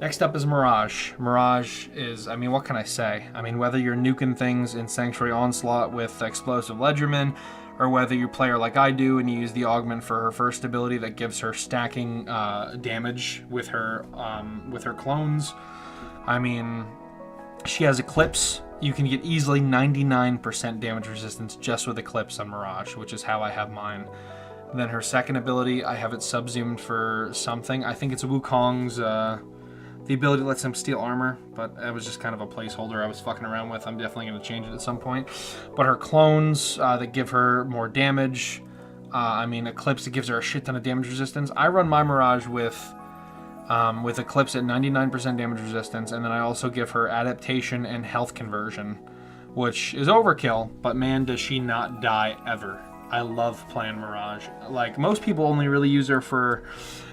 Speaker 1: Next up is Mirage. Mirage is, I mean, what can I say? I mean, whether you're nuking things in Sanctuary Onslaught with Explosive Ledgerman, or whether you play her like I do and you use the augment for her first ability that gives her stacking damage with her clones. I mean, she has Eclipse. You can get easily 99% damage resistance just with Eclipse on Mirage, which is how I have mine. And then her second ability, I have it sub-zoomed for something. I think it's Wukong's, the ability lets him steal armor, but it was just kind of a placeholder I was fucking around with. I'm definitely going to change it at some point. But her clones that give her more damage. I mean, Eclipse that gives her a shit ton of damage resistance. I run my Mirage with Eclipse at 99% damage resistance, and then I also give her adaptation and health conversion, which is overkill, but man, does she not die ever. I love playing Mirage. Like, most people only really use her for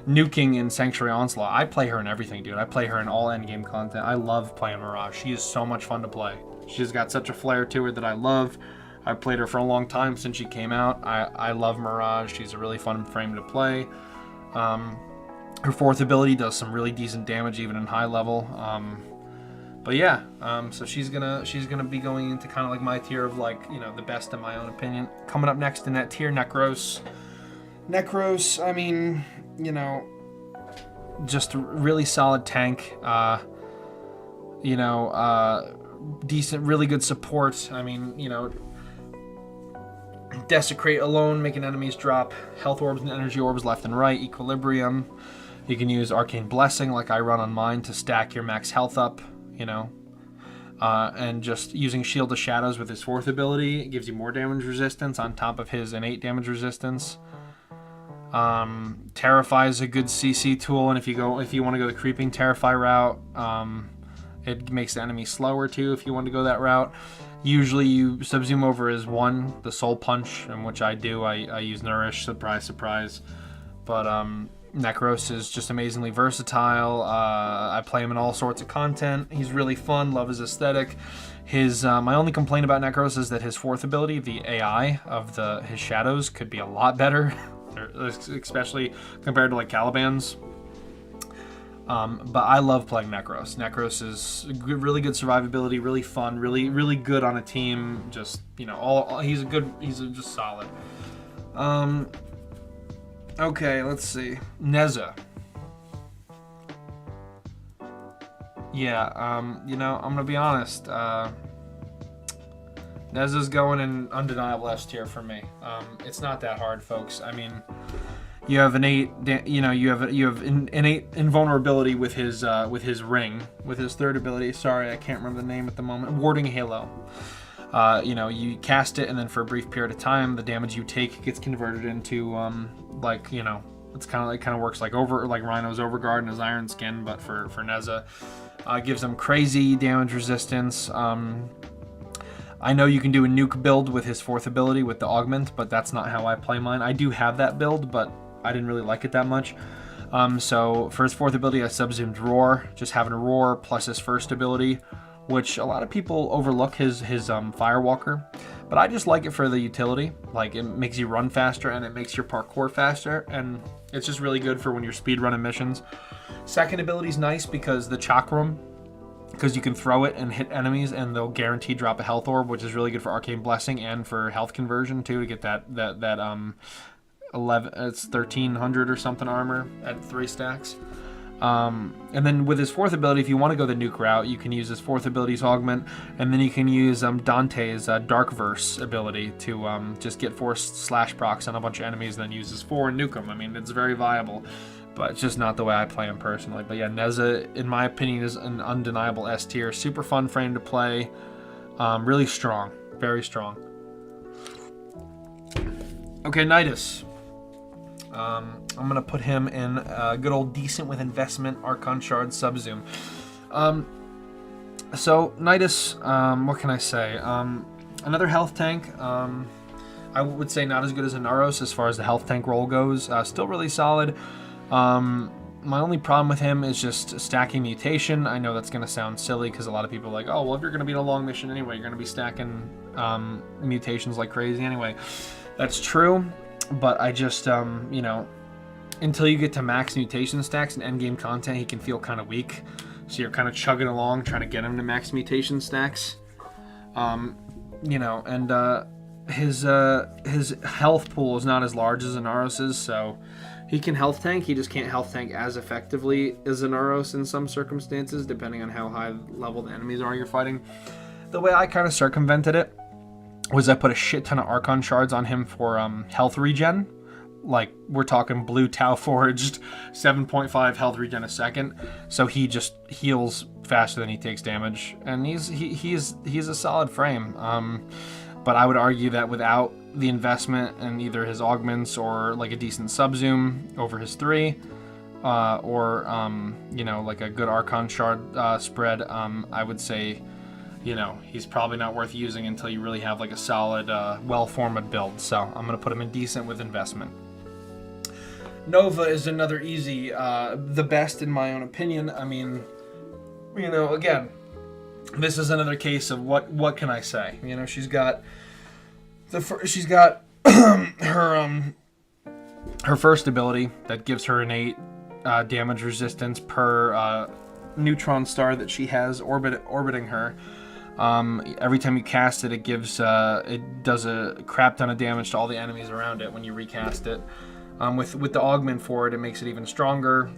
Speaker 1: nuking in Sanctuary Onslaught. I play her in everything, dude. I play her in all endgame content. I love playing Mirage. She is so much fun to play. She's got such a flair to her that I love. I've played her for a long time since she came out. I love Mirage. She's a really fun frame to play. Her fourth ability does some really decent damage even in high level. But yeah, so she's gonna be going into kind of like my tier of, like, you know, the best in my own opinion. Coming up next in that tier, Necros. Necros, I mean, you know, just really solid tank. You know, decent, really good support. I mean, you know, Desecrate alone, making enemies drop health orbs and energy orbs left and right. Equilibrium. You can use Arcane Blessing like I run on mine to stack your max health up, you know. And just using Shield of Shadows with his fourth ability, it gives you more damage resistance on top of his innate damage resistance. Terrify is a good CC tool, and if you want to go the creeping Terrify route, it makes the enemy slower too if you want to go that route. Usually you subzoom over as one, the Soul Punch, and which I do. I use Nourish, surprise, surprise. But Necros is just amazingly versatile. I play him in all sorts of content. He's really fun, love his aesthetic. His my only complaint about Necros is that his fourth ability, the AI of his shadows, could be a lot better, especially compared to like Caliban's. But I love playing Necros. Necros is really good survivability, really fun, really good on a team. Just, you know, he's just solid. Okay, let's see. Neza. Yeah, you know, I'm gonna be honest. Neza's going in undeniable S tier for me. It's not that hard, folks. I mean, you have innate invulnerability with his ring, with his third ability. Sorry, I can't remember the name at the moment. Warding Halo. You know, you cast it, and then for a brief period of time, the damage you take gets converted into like, you know, it kind of works like Rhino's Overguard and his Iron Skin, but for Neza, gives them crazy damage resistance. I know you can do a nuke build with his fourth ability with the augment, but that's not how I play mine. I do have that build, but I didn't really like it that much. So for his fourth ability, I subzoomed Roar, just having a Roar plus his first ability which a lot of people overlook his Firewalker, but I just like it for the utility. Like, it makes you run faster and it makes your parkour faster, and it's just really good for when you're speedrunning missions. Second ability is nice because the Chakram, because you can throw it and hit enemies and they'll guarantee drop a health orb, which is really good for Arcane Blessing and for health conversion too, to get that 11, it's 1300 or something armor at 3 stacks. And then with his fourth ability, if you want to go the nuke route, you can use his fourth ability's augment, and then you can use Dante's Darkverse ability to just get 4 slash procs on a bunch of enemies, and then use his 4 and nuke them. I mean, it's very viable, but it's just not the way I play him personally. But yeah, Neza, in my opinion, is an undeniable S tier. Super fun frame to play. Really strong. Very strong. Okay, Nidus. I'm going to put him in good old decent with investment Archon Shard Subzoom. So, Nidus, what can I say? Another health tank. I would say not as good as Inaros as far as the health tank role goes. Still really solid. My only problem with him is just stacking mutation. I know that's going to sound silly because a lot of people are like, oh, well, if you're going to be in a long mission anyway, you're going to be stacking mutations like crazy anyway. That's true. But I just, you know, until you get to max mutation stacks and endgame content, he can feel kind of weak. So you're kind of chugging along, trying to get him to max mutation stacks. You know, and his health pool is not as large as Inaros's, so he can health tank. He just can't health tank as effectively as Inaros in some circumstances, depending on how high level the enemies are you're fighting. The way I kind of circumvented it was I put a shit ton of Archon shards on him for health regen. Like, we're talking blue Tau forged, 7.5 health regen a second. So he just heals faster than he takes damage, and he's a solid frame. But I would argue that without the investment in either his augments or like a decent subzoom over his 3, or you know, like a good Archon shard spread, I would say, you know, he's probably not worth using until you really have like a solid, well-formed build. So I'm going to put him in decent with investment. Nova is another easy, the best in my own opinion. I mean, you know, again, this is another case of what can I say? You know, she's got her first ability that gives her innate damage resistance per neutron star that she has orbiting her. Every time you cast it, it does a crap ton of damage to all the enemies around it when you recast it. With the augment for it, it makes it even stronger.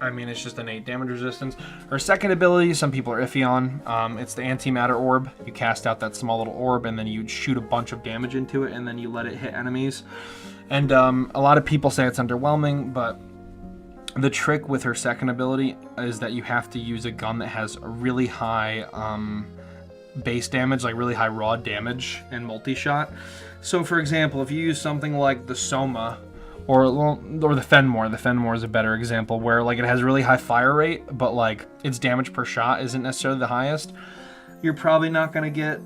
Speaker 1: I mean, it's just innate damage resistance. Her second ability, some people are iffy on. It's the antimatter orb. You cast out that small little orb, and then you shoot a bunch of damage into it, and then you let it hit enemies. And a lot of people say it's underwhelming, but the trick with her second ability is that you have to use a gun that has a really high base damage, like really high raw damage and multi-shot. So, for example, if you use something like the Soma, or the Fenmore. The Fenmore is a better example, where like it has really high fire rate, but like its damage per shot isn't necessarily the highest. You're probably not going to get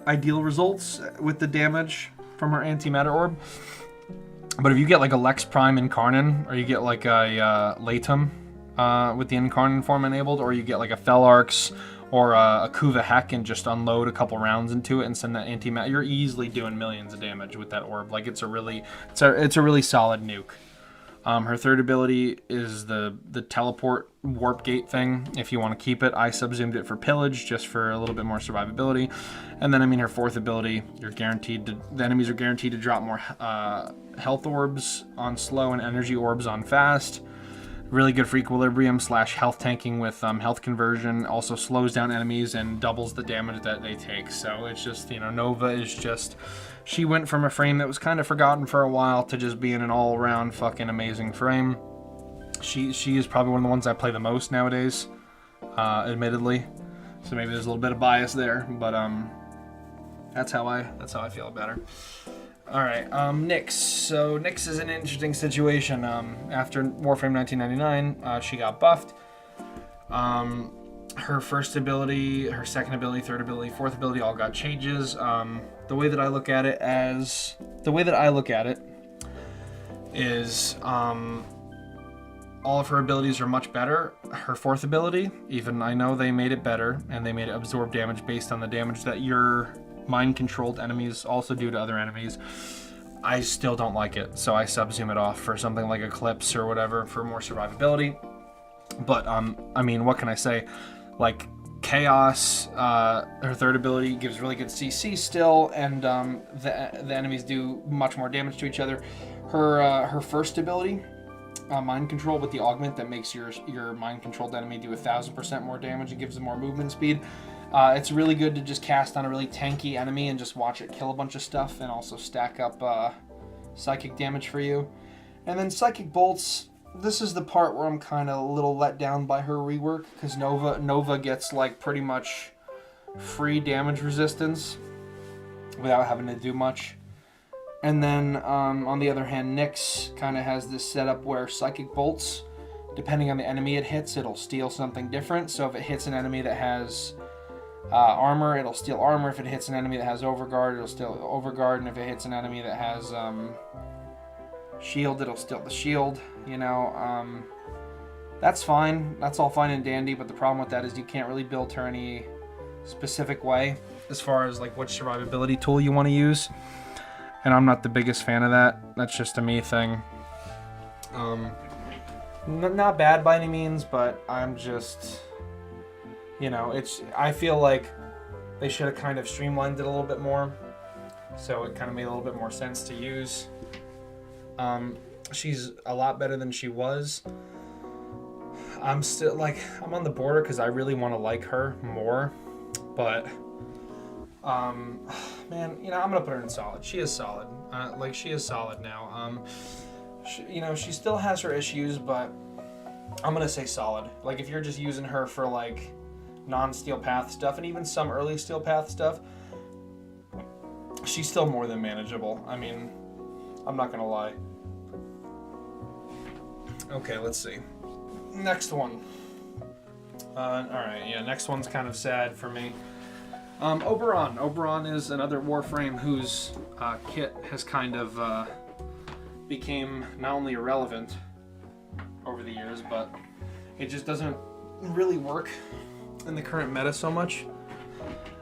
Speaker 1: ideal results with the damage from her antimatter orb. But if you get like a Lex Prime Incarnon, or you get like a Latum with the Incarnon form enabled, or you get like a Felarx or a Kuva Heck and just unload a couple rounds into it and send that antimatter, you're easily doing millions of damage with that orb. Like, it's a really solid nuke. Her third ability is the teleport warp gate thing. If you want to keep it, I subzoomed it for pillage just for a little bit more survivability. And then, I mean, her fourth ability, the enemies are guaranteed to drop more health orbs on slow and energy orbs on fast. Really good for equilibrium / health tanking with health conversion. Also slows down enemies and doubles the damage that they take. So it's just, you know, Nova is just, she went from a frame that was kind of forgotten for a while to just being an all-around fucking amazing frame. She is probably one of the ones I play the most nowadays, admittedly. So maybe there's a little bit of bias there, but that's how I feel about her. All right, Nyx. So Nyx is an interesting situation. After Warframe 1999, she got buffed. Her first ability, her second ability, third ability, fourth ability all got changes. The way that I look at it is, all of her abilities are much better. Her fourth ability, even I know they made it better, and they made it absorb damage based on the damage that your mind-controlled enemies also do to other enemies. I still don't like it, so I sub-zoom it off for something like Eclipse or whatever for more survivability. But, I mean, what can I say? Like, Chaos, her third ability gives really good CC still, and the enemies do much more damage to each other. Her first ability, Mind Control, with the augment that makes your mind-controlled enemy do 1,000% more damage and gives them more movement speed. It's really good to just cast on a really tanky enemy and just watch it kill a bunch of stuff, and also stack up psychic damage for you. And then Psychic Bolts, this is the part where I'm kind of a little let down by her rework, because Nova gets like pretty much free damage resistance without having to do much. And then on the other hand, Nyx kind of has this setup where Psychic Bolts, depending on the enemy it hits, it'll steal something different. So if it hits an enemy that has armor, it'll steal armor. If it hits an enemy that has Overguard, it'll steal Overguard. And if it hits an enemy that has shield, it'll steal the shield. You know, that's fine. That's all fine and dandy. But the problem with that is you can't really build her any specific way as far as like which survivability tool you want to use. And I'm not the biggest fan of that. That's just a me thing. Not bad by any means, but I'm just, you know, I feel like they should have kind of streamlined it a little bit more, so it kind of made a little bit more sense to use. She's a lot better than she was. I'm still, like, I'm on the border because I really want to like her more, but man, you know, I'm gonna put her in solid. She is solid. She is solid now. You know, she still has her issues, but I'm gonna say solid. Like, if you're just using her for like non-Steel Path stuff, and even some early Steel Path stuff, she's still more than manageable. I mean, I'm not gonna lie. Okay, let's see. Next one. Alright, yeah, next one's kind of sad for me. Oberon. Oberon is another Warframe whose kit has kind of became not only irrelevant over the years, but it just doesn't really work in the current meta so much.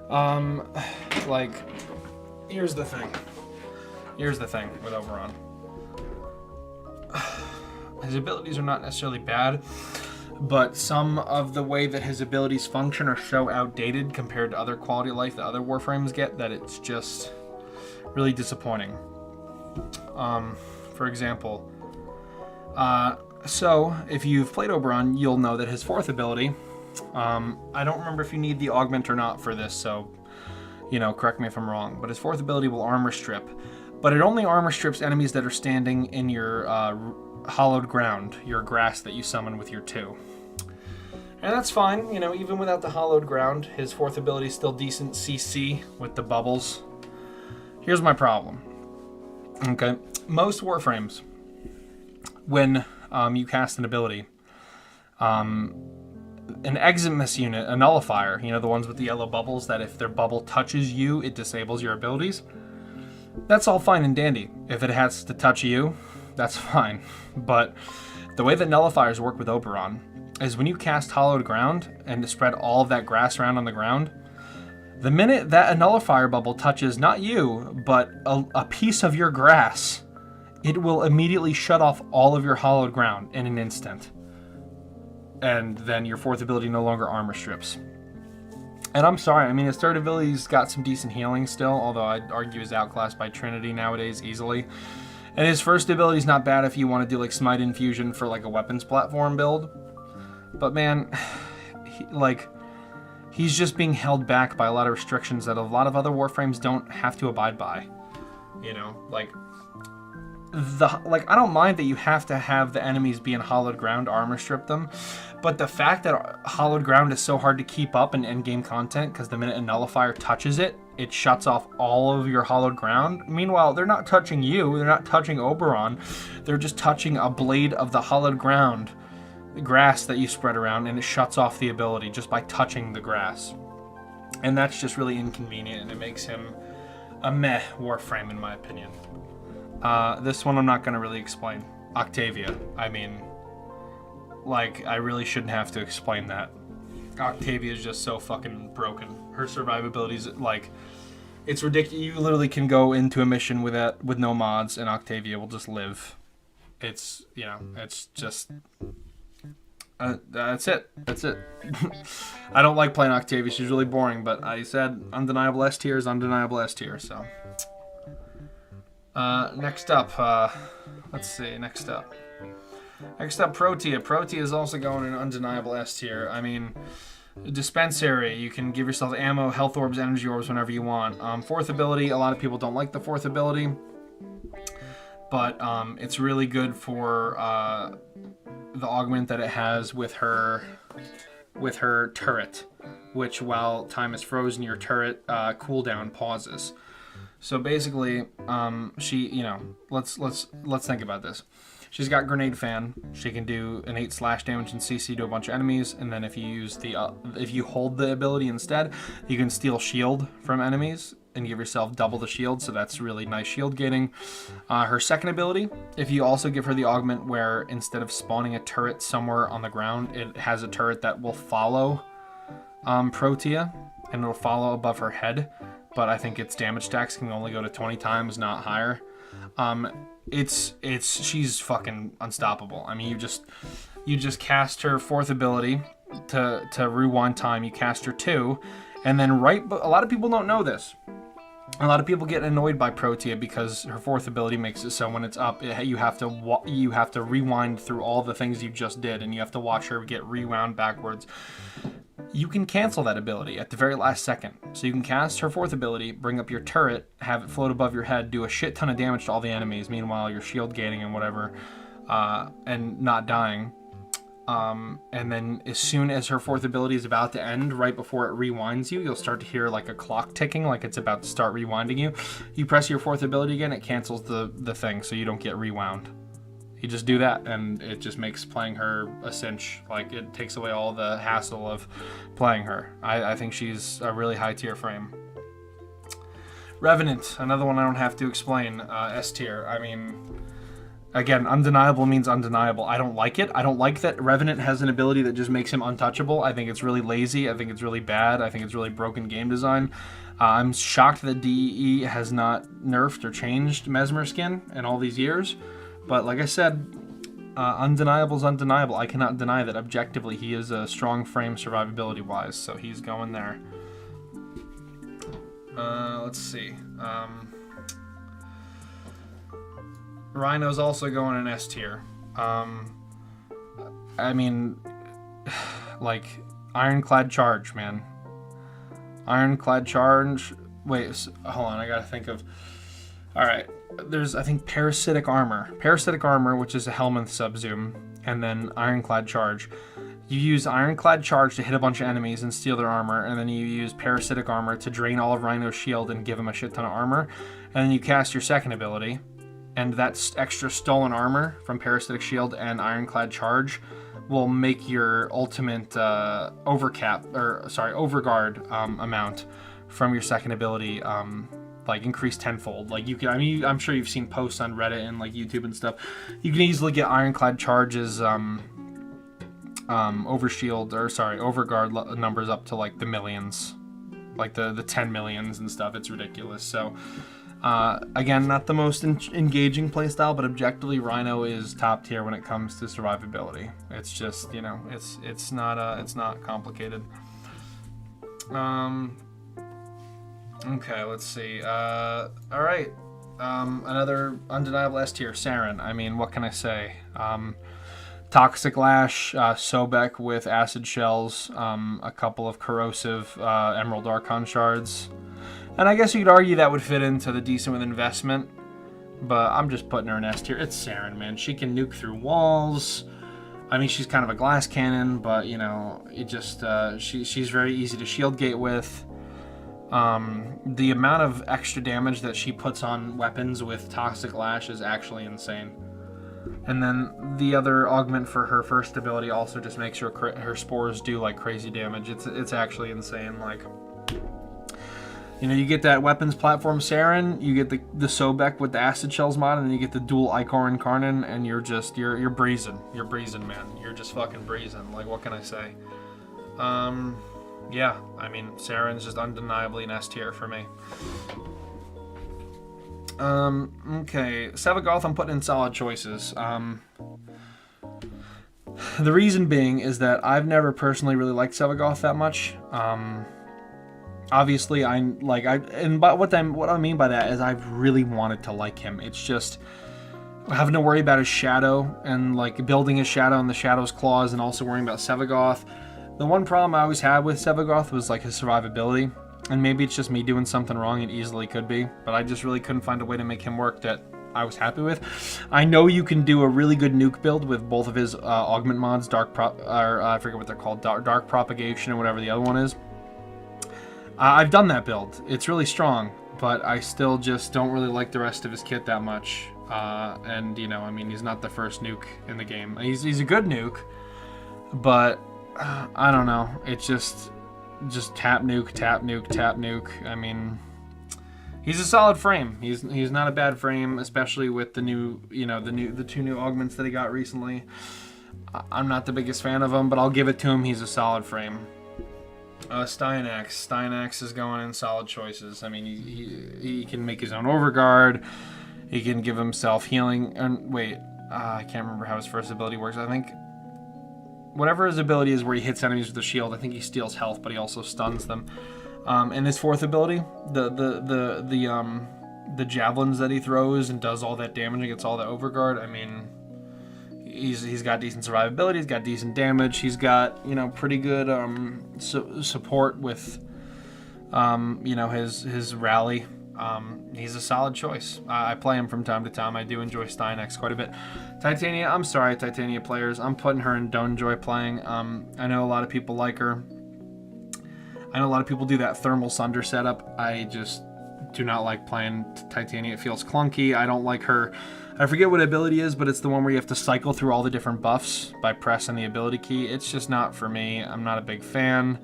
Speaker 1: Like, here's the thing. Here's the thing with Oberon. His abilities are not necessarily bad, but some of the way that his abilities function are so outdated compared to other quality of life that other Warframes get that it's just really disappointing. For example, so if you've played Oberon, you'll know that his fourth ability, I don't remember if you need the augment or not for this, so, you know, correct me if I'm wrong, but his fourth ability will armor strip, but it only armor strips enemies that are standing in your hollowed ground, your grass that you summon with your 2. And that's fine, you know, even without the hollowed ground, his fourth ability is still decent CC with the bubbles. Here's my problem. Okay, most Warframes, when you cast an ability, an Eximus unit, a nullifier, you know, the ones with the yellow bubbles that if their bubble touches you, it disables your abilities. That's all fine and dandy. If it has to touch you, that's fine. But the way that nullifiers work with Oberon is when you cast Hallowed Ground and to spread all of that grass around on the ground, the minute that a nullifier bubble touches not you, but a piece of your grass, it will immediately shut off all of your hallowed ground in an instant. And then your fourth ability no longer armor strips. And I'm sorry, I mean, his third ability's got some decent healing still, although I'd argue is outclassed by Trinity nowadays easily. And his first ability's not bad if you want to do like Smite Infusion for like a weapons platform build. But man, he's just being held back by a lot of restrictions that a lot of other Warframes don't have to abide by. You know, I don't mind that you have to have the enemies be in hollowed ground to armor strip them, but the fact that hollowed ground is so hard to keep up in endgame content because the minute a nullifier touches it, it shuts off all of your hollowed ground. Meanwhile, they're not touching you, they're not touching Oberon, they're just touching a blade of the hollowed ground, the grass that you spread around, and it shuts off the ability just by touching the grass. And that's just really inconvenient, and it makes him a meh Warframe in my opinion. This one I'm not going to really explain. Octavia. I mean, Like, I really shouldn't have to explain that. Octavia is just so fucking broken. Her survivability is, like, it's ridiculous. You literally can go into a mission with no mods, and Octavia will just live. It's, you know, it's just... that's it. That's it. I don't like playing Octavia. She's really boring, but I said undeniable S tier is undeniable S tier, so... next up, let's see, next up, Protea. Protea is also going in undeniable S tier. I mean, dispensary, you can give yourself ammo, health orbs, energy orbs whenever you want. Fourth ability, a lot of people don't like the fourth ability, but it's really good for the augment that it has with her turret, which while time is frozen, your turret cooldown pauses. So basically, she, you know, let's think about this. She's got Grenade Fan. She can do an 8 slash damage and CC to a bunch of enemies, and then if you use if you hold the ability instead, you can steal shield from enemies and give yourself double the shield. So that's really nice shield gating. Her second ability, if you also give her the augment where instead of spawning a turret somewhere on the ground, it has a turret that will follow Protea, and it'll follow above her head. But I think its damage stacks can only go to 20 times, not higher. She's fucking unstoppable. I mean, you just cast her fourth ability to rewind time. You cast her 2, and then a lot of people don't know this. A lot of people get annoyed by Protea because her fourth ability makes it so when it's up, you have to rewind through all the things you just did, and you have to watch her get rewound backwards. You can cancel that ability at the very last second. So you can cast her fourth ability, bring up your turret, have it float above your head, do a shit ton of damage to all the enemies. Meanwhile, you're shield gaining and whatever, and not dying. And then as soon as her fourth ability is about to end, right before it rewinds you, you'll start to hear like a clock ticking, like it's about to start rewinding you. You press your fourth ability again, it cancels the thing, so you don't get rewound. You just do that, and it just makes playing her a cinch. Like, it takes away all the hassle of playing her. I think she's a really high tier frame. Revenant, another one I don't have to explain. S tier. I mean, again, undeniable means undeniable. I don't like it. I don't like that Revenant has an ability that just makes him untouchable. I think it's really lazy. I think it's really bad. I think it's really broken game design. I'm shocked that DEE has not nerfed or changed Mesmer Skin in all these years. But like I said, undeniable is undeniable. I cannot deny that objectively he is a strong frame survivability-wise, so he's going there. Let's see. Rhino's also going in S tier. I mean, like, Ironclad Charge, man. Ironclad Charge. Wait, hold on, I gotta think of... Alright, there's, I think, Parasitic Armor. Parasitic Armor, which is a Helminth Subzoom, and then Ironclad Charge. You use Ironclad Charge to hit a bunch of enemies and steal their armor, and then you use Parasitic Armor to drain all of Rhino's shield and give him a shit ton of armor. And then you cast your second ability, and that extra stolen armor from Parasitic Shield and Ironclad Charge will make your ultimate overguard amount from your second ability like increase tenfold. Like, you can, I mean, I'm sure you've seen posts on Reddit and like YouTube and stuff. You can easily get Ironclad Charge's overguard numbers up to like the millions, like the 10 millions and stuff. It's ridiculous. So again, not the most engaging playstyle, but objectively Rhino is top tier when it comes to survivability. It's just, you know, it's not complicated. Okay, let's see. All right. Another undeniable S tier, Saren. I mean, what can I say? Toxic Lash, Sobek with Acid Shells, a couple of corrosive Emerald Archon Shards. And I guess you could argue that would fit into the decent with investment, but I'm just putting her in S tier. It's Saren, man. She can nuke through walls. I mean, she's kind of a glass cannon, but, you know, it just, she's very easy to shield gate with. The amount of extra damage that she puts on weapons with Toxic Lash is actually insane. And then the other augment for her first ability also just makes her spores do like crazy damage. It's actually insane. Like, You know, you get that weapons platform Saren, you get the Sobek with the Acid Shells mod, and then you get the dual Icor Incarnon, and you're just, you're breezing. You're breezing, man. You're just fucking breezing. Like, what can I say? Yeah, I mean, Saren's just undeniably an S tier for me. Okay, Sevagoth I'm putting in solid choices. The reason being is that I've never personally really liked Sevagoth that much. Obviously, what I mean by that is I've really wanted to like him. It's just having to worry about his shadow and like building his shadow and the shadow's claws, and also worrying about Sevagoth. The one problem I always had with Sevagoth was like his survivability, and maybe it's just me doing something wrong. It easily could be, but I just really couldn't find a way to make him work that I was happy with. I know you can do a really good nuke build with both of his augment mods, I forget what they're called, dark propagation or whatever the other one is. I've done that build. It's really strong, but I still just don't really like the rest of his kit that much. And you know, I mean, he's not the first nuke in the game. He's a good nuke, but I don't know. It's just tap nuke, tap nuke, tap nuke. I mean, he's a solid frame. He's not a bad frame, especially with the new, you know, the two new augments that he got recently. I'm not the biggest fan of him, but I'll give it to him. He's a solid frame. Stynax is going in solid choices. I mean, he can make his own overguard. He can give himself healing. And wait, I can't remember how his first ability works. I think whatever his ability is, where he hits enemies with a shield, I think he steals health, but he also stuns them. And his fourth ability, the javelins that he throws and does all that damage and gets all that overguard. I mean, he's got decent survivability. He's got decent damage. He's got, you know, pretty good support with you know, his rally. He's a solid choice. I play him from time to time. I do enjoy Stynax quite a bit. Titania, I'm sorry, Titania players. I'm putting her in don't enjoy playing. I know a lot of people like her. I know a lot of people do that thermal sunder setup. I just do not like playing Titania. It feels clunky. I don't like her. I forget what ability is, but it's the one where you have to cycle through all the different buffs by pressing the ability key. It's just not for me. I'm not a big fan.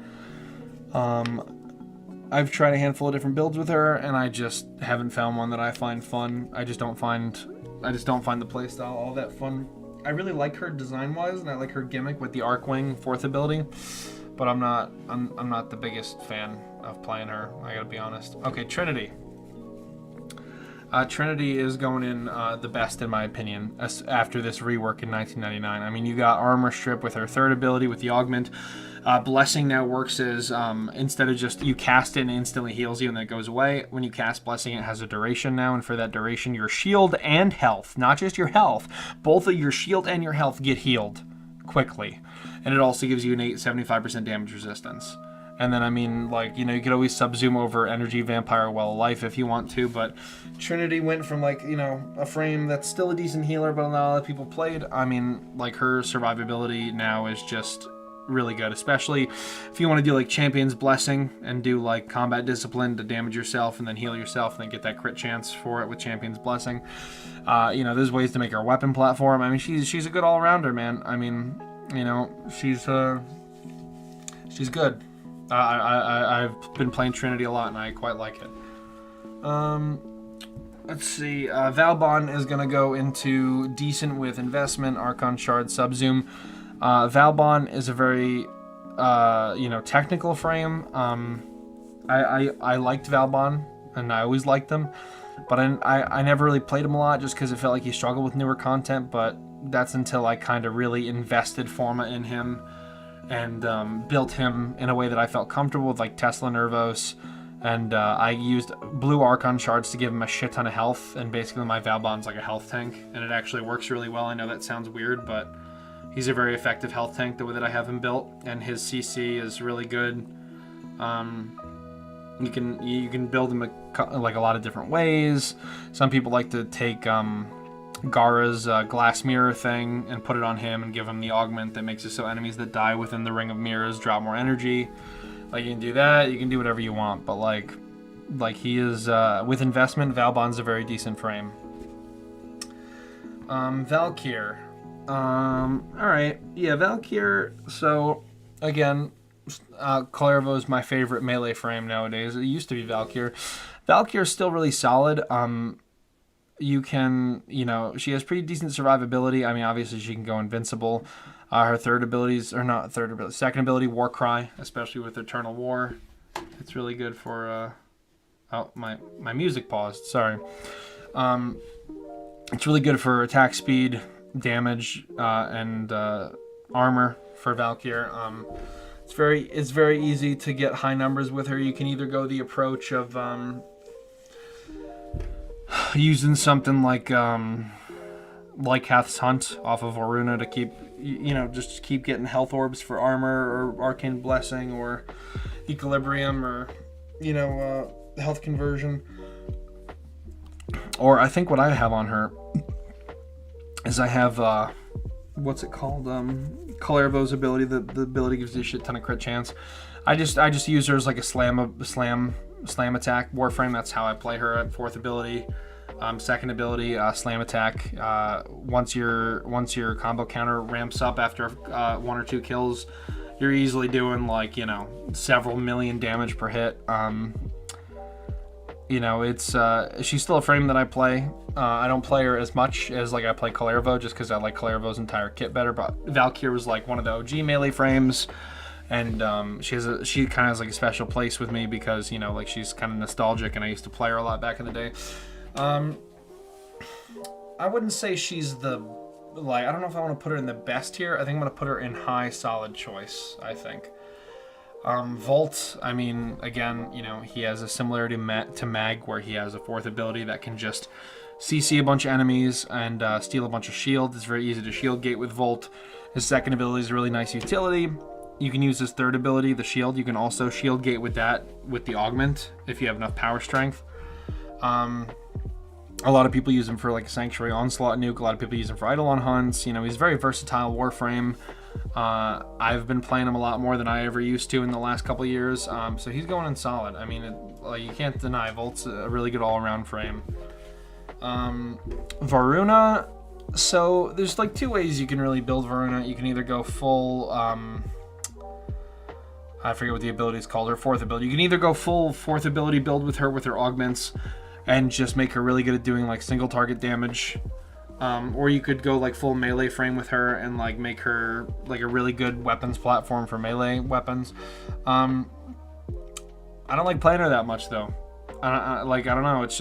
Speaker 1: I've tried a handful of different builds with her, and I just haven't found one that I find fun. I just don't find the playstyle all that fun. I really like her design-wise, and I like her gimmick with the Arcwing fourth ability, but I'm not the biggest fan of playing her. I gotta be honest. Okay, Trinity. Trinity is going in the best, in my opinion, after this rework in 1999. I mean, you got Armor Strip with her third ability with the augment. Blessing now works as, instead of just you cast it and it instantly heals you and then it goes away, when you cast Blessing, it has a duration now, and for that duration, your shield and health, not just your health, both of your shield and your health get healed quickly. And it also gives you an 75% damage resistance. And then, I mean, like, you know, you could always sub-zoom over Energy Vampire Well of Life if you want to, but Trinity went from, like, you know, a frame that's still a decent healer, but not a lot of people played. I mean, like, her survivability now is just really good, especially if you want to do, like, Champion's Blessing and do, like, Combat Discipline to damage yourself and then heal yourself and then get that crit chance for it with Champion's Blessing. You know, there's ways to make her weapon platform. I mean, she's a good all-rounder, man. I mean, you know, she's good. I've been playing Trinity a lot, and I quite like it. Let's see. Valbon is going to go into decent with investment, Archon Shard, Subzoom. Valbon is a very, you know, technical frame. I liked Valbon, and I always liked them, but I never really played him a lot just because it felt like he struggled with newer content, but that's until I kind of really invested Forma in him and built him in a way that I felt comfortable with, like Tesla Nervos, and I used blue Archon Shards to give him a shit ton of health, and basically my Valbon's like a health tank, and it actually works really well. I know that sounds weird, but he's a very effective health tank the way that I have him built, and his CC is really good. You can build him like a lot of different ways. Some people like to take Gara's glass mirror thing and put it on him and give him the augment that makes it so enemies that die within the ring of mirrors drop more energy. Like, you can do that, you can do whatever you want, but like he is, with investment, Valbon's a very decent frame. Valkyr. Alright, yeah, Valkyr, so, again, Clervo is my favorite melee frame nowadays. It used to be Valkyr. Valkyr is still really solid. You can, she has pretty decent survivability. I mean, obviously she can go invincible. Her second ability, War Cry, especially with Eternal War. It's really good for, oh, my music paused, sorry. It's really good for attack speed, damage, and armor for Valkyr. It's very easy to get high numbers with her. You can either go the approach of using something like Hath's Hunt off of Varuna to keep, just keep getting health orbs for armor, or Arcane Blessing, or Equilibrium, or health conversion. Or I think what I have on her is I have what's it called? Clervo's ability. The ability gives you a shit ton of crit chance. I just use her as like a slam attack. Warframe. That's how I play her at 4th ability. Second ability, slam attack. Once your combo counter ramps up after 1 or 2 kills, you're easily doing like several million damage per hit. It's she's still a frame that I play. I don't play her as much as like I play Clervo, just because I like Clervo's entire kit better. But Valkyr was like one of the OG melee frames, and she kind of has like a special place with me because like she's kind of nostalgic, and I used to play her a lot back in the day. I wouldn't say she's I don't know if I want to put her in the best tier. I think I'm gonna put her in high solid choice. I think. Volt, I mean, again, he has a similarity to Mag, where he has a 4th ability that can just CC a bunch of enemies and steal a bunch of shield. It's very easy to shield gate with Volt. His second ability is a really nice utility. You can use his 3rd ability, the shield. You can also shield gate with that, with the augment, if you have enough power strength. A lot of people use him for like a Sanctuary Onslaught nuke. A lot of people use him for Eidolon hunts. He's very versatile Warframe. I've been playing him a lot more than I ever used to in the last couple years. So he's going in solid. I mean, you can't deny Volt's a really good all-around frame. Varuna. So there's like 2 ways you can really build Varuna. You can either go full, I forget what the ability is called, her 4th ability. You can either go full 4th ability build with her augments, and just make her really good at doing like single target damage. Or you could go like full melee frame with her and like make her like a really good weapons platform for melee weapons. I don't like playing her that much though. I don't know. It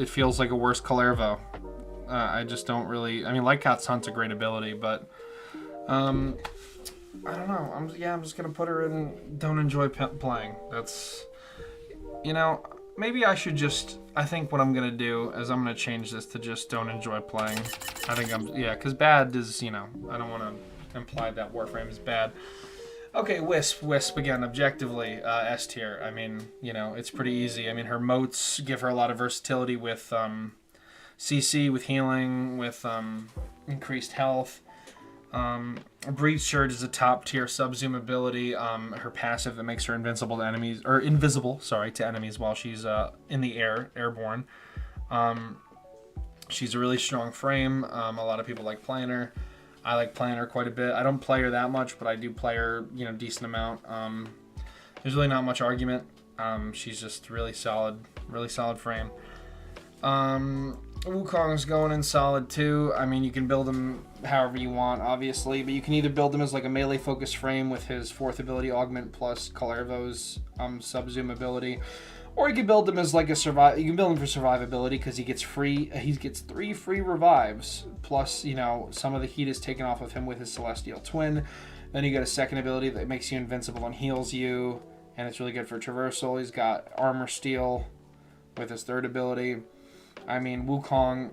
Speaker 1: feels like a worse Clervo. I just don't really. I mean, Lycat's Hunt's a great ability, but I don't know. I'm just gonna put her in. Don't enjoy playing. That's maybe I should just. I think what I'm gonna do is I'm gonna change this to just don't enjoy playing. I think because bad is I don't want to imply that Warframe is bad. Okay, Wisp again, objectively S tier. I mean it's pretty easy. I mean her motes give her a lot of versatility with CC, with healing, with increased health. Breach Surge is a top tier sub zoom ability. Her passive that makes her invisible to enemies while she's in the air, airborne. She's a really strong frame. A lot of people like playing her. I like playing her quite a bit. I don't play her that much, but I do play her decent amount. There's really not much argument. She's just really solid frame. Wukong's going in solid too. I mean, you can build him however you want, obviously, but you can either build him as like a melee focused frame with his 4th ability augment plus Clervo's sub zoom ability, or you can build him as like You can build him for survivability because he gets 3 free revives plus some of the heat is taken off of him with his Celestial Twin. Then you get a second ability that makes you invincible and heals you, and it's really good for traversal. He's got armor steal with his 3rd ability. I mean, Wukong,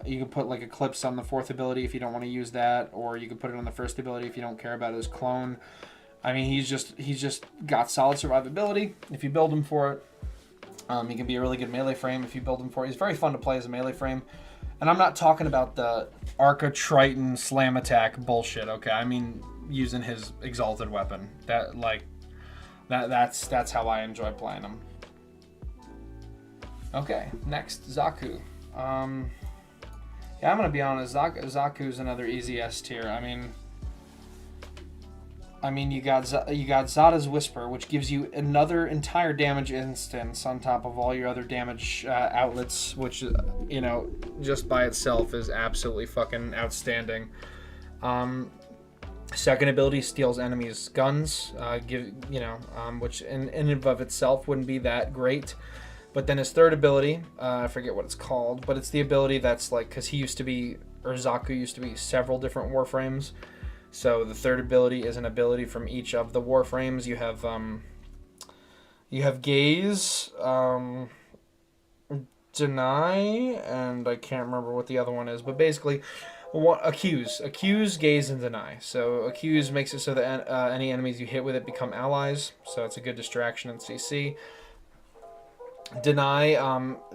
Speaker 1: you can put like Eclipse on the 4th ability if you don't want to use that, or you can put it on the 1st ability if you don't care about his clone. I mean, he's just got solid survivability if you build him for it. He can be a really good melee frame if you build him for it. He's very fun to play as a melee frame. And I'm not talking about the Arca Triton slam attack bullshit, okay? I mean, using his exalted weapon. That's how I enjoy playing him. Okay, next, Zaku. I'm gonna be honest, Zaku's another easy S tier. I mean, I mean, you got Zada's Whisper, which gives you another entire damage instance on top of all your other damage outlets, which, you know, just by itself is absolutely fucking outstanding. Second ability steals enemies' guns, which in and of itself wouldn't be that great. But then his third ability, I forget what it's called, but it's the ability that's like, because Zaku used to be several different Warframes. So the third ability is an ability from each of the Warframes. You have Gaze, Deny, and I can't remember what the other one is, but basically Accuse, Gaze, and Deny. So Accuse makes it so that any enemies you hit with it become allies, so it's a good distraction in CC. Deny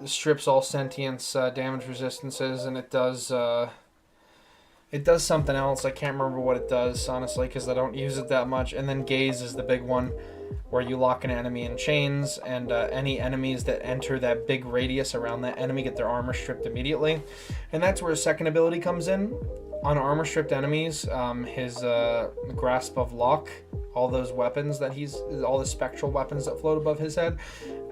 Speaker 1: strips all sentience damage resistances, and it does something else. I can't remember what it does, honestly, because I don't use it that much. And then Gaze is the big one, where you lock an enemy in chains, and any enemies that enter that big radius around that enemy get their armor stripped immediately. And that's where his second ability comes in. On armor stripped enemies, his Grasp of Luck, all those weapons that all the spectral weapons that float above his head,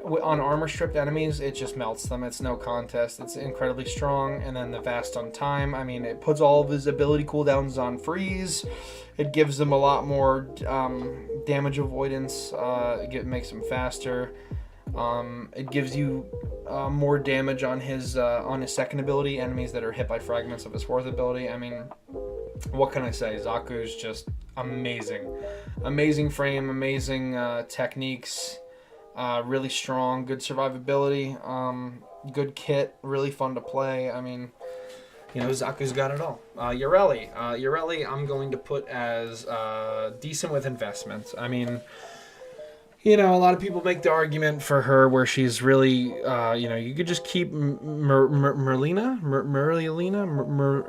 Speaker 1: on armor stripped enemies, it just melts them. It's no contest. It's incredibly strong. And then the Vast on Time, I mean, it puts all of his ability cooldowns on freeze. It gives them a lot more damage avoidance. It makes them faster. It gives you more damage on his second ability, enemies that are hit by fragments of his fourth ability. I mean, what can I say? Zaku's just amazing. Amazing frame, amazing techniques, really strong, good survivability, good kit, really fun to play. I mean, you know, Zaku's got it all. Yareli, I'm going to put as decent with investment. I mean, you know, a lot of people make the argument for her where she's really, you could just keep Merlina.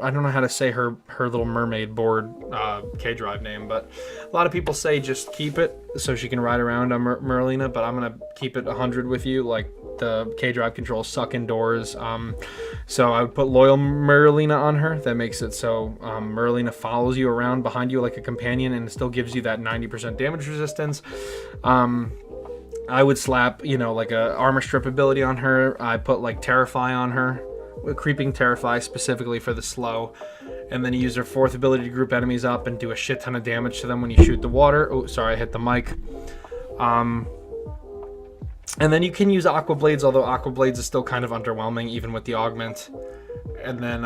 Speaker 1: I don't know how to say her little mermaid board K-Drive name, but a lot of people say just keep it so she can ride around on Merlina, but I'm going to keep it 100 with you. Like, the K-Drive controls suck indoors. So I would put Loyal Merlina on her. That makes it so Merlina follows you around behind you like a companion and still gives you that 90% damage resistance. I would slap, like a armor strip ability on her. I put like Terrify on her, with Creeping Terrify specifically for the slow. And then you use her fourth ability to group enemies up and do a shit ton of damage to them when you shoot the water. Oh, sorry, I hit the mic. And then you can use Aqua Blades, although Aqua Blades is still kind of underwhelming even with the augment. And then,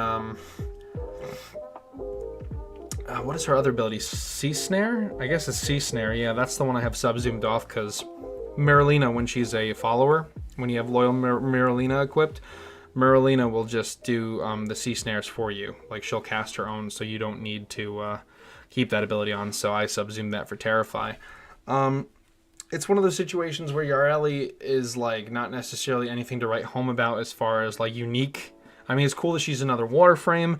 Speaker 1: what is her other ability? Sea Snare? I guess it's Sea Snare. Yeah, that's the one I have sub-zoomed off because Merlina, when she's a follower, when you have Loyal Merlina equipped, Merlina will just do the Sea Snares for you. Like, she'll cast her own, so you don't need to keep that ability on. So I sub-zoomed that for Terrify. It's one of those situations where Yareli is like not necessarily anything to write home about as far as like unique. I mean, it's cool that she's another Warframe.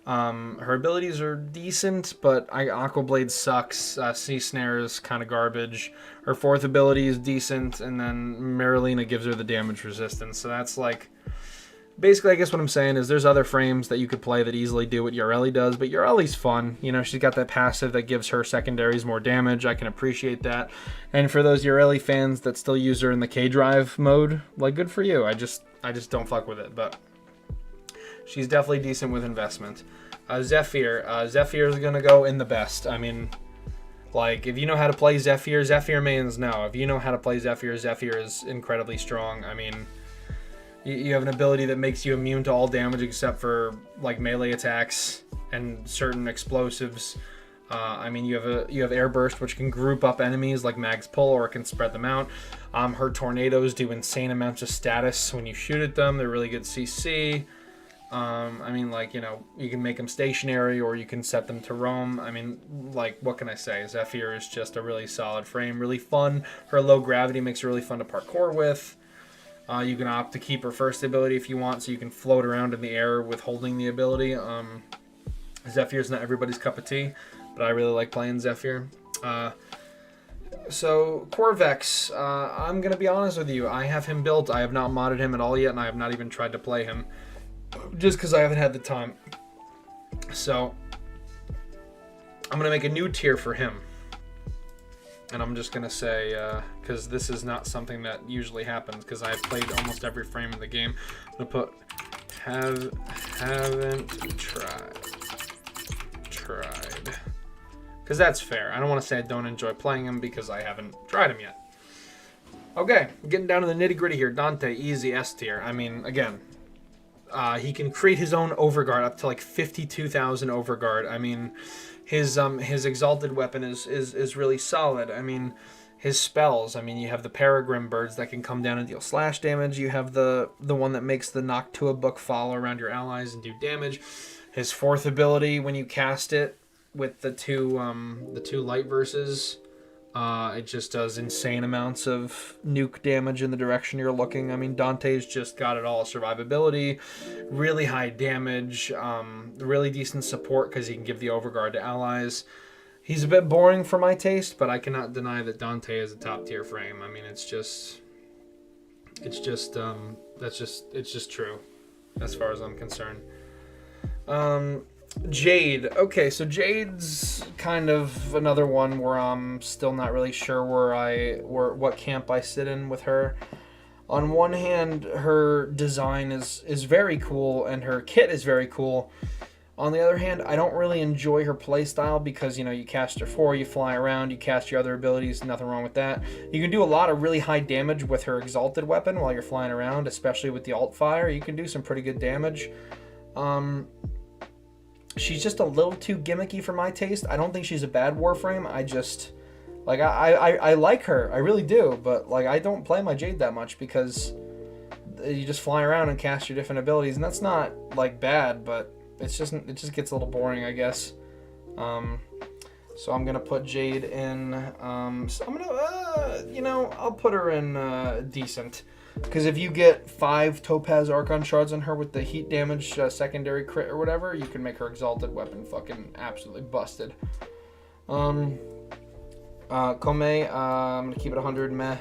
Speaker 1: Her abilities are decent, but Aqua Blade sucks. Sea Snare is kind of garbage. Her fourth ability is decent, and then Merlina gives her the damage resistance. So that's like, basically, I guess what I'm saying is there's other frames that you could play that easily do what Yareli does, but Yareli's fun. You know, she's got that passive that gives her secondaries more damage. I can appreciate that. And for those Yareli fans that still use her in the K-Drive mode, like, good for you. I just don't fuck with it, but she's definitely decent with investment. Zephyr is gonna go in the best. I mean, like, if you know how to play Zephyr mains know. If you know how to play Zephyr is incredibly strong. I mean, you have an ability that makes you immune to all damage except for like melee attacks and certain explosives. I mean, you have Air Burst, which can group up enemies like Mag's Pull, or it can spread them out. Her tornadoes do insane amounts of status when you shoot at them. They're really good CC. I mean, like, you can make them stationary or you can set them to roam. I mean, like, what can I say? Zephyr is just a really solid frame, really fun. Her low gravity makes her really fun to parkour with. You can opt to keep her first ability if you want, so you can float around in the air with holding the ability. Zephyr's not everybody's cup of tea, but I really like playing Zephyr. So, Corvex, I'm going to be honest with you. I have him built. I have not modded him at all yet, and I have not even tried to play him, just because I haven't had the time. So, I'm going to make a new tier for him. And I'm just gonna say, because this is not something that usually happens, because I've played almost every frame of the game. I'm gonna put haven't tried, because that's fair. I don't want to say I don't enjoy playing him because I haven't tried him yet. Okay, getting down to the nitty gritty here. Dante, easy S tier. I mean, again, he can create his own overguard up to like 52,000 overguard. I mean, his exalted weapon is really solid. I mean, his spells. I mean, you have the Peregrine birds that can come down and deal slash damage. You have the one that makes the Noctua book follow around your allies and do damage. His fourth ability, when you cast it with the two light verses, it just does insane amounts of nuke damage in the direction you're looking. I mean, Dante's just got it all. Survivability, really high damage, really decent support because he can give the overguard to allies. He's a bit boring for my taste, but I cannot deny that Dante is a top tier frame. I mean, it's just true as far as I'm concerned. Jade. Okay, so Jade's kind of another one where I'm still not really sure what camp I sit in with her. On one hand, her design is very cool and her kit is very cool. On the other hand, I don't really enjoy her playstyle because, you know, you cast her 4, you fly around, you cast your other abilities, nothing wrong with that. You can do a lot of really high damage with her exalted weapon while you're flying around, especially with the alt fire. You can do some pretty good damage. She's just a little too gimmicky for my taste. I don't think she's a bad Warframe. I just, like, I like her. I really do. But, like, I don't play my Jade that much because you just fly around and cast your different abilities. And that's not, like, bad, but it just gets a little boring, I guess. So I'm going to put Jade in, so I'm going to, I'll put her in decent. Because if you get 5 Topaz Archon shards on her with the heat damage secondary crit or whatever, you can make her exalted weapon fucking absolutely busted. Kome, I'm going to keep it 100 meh.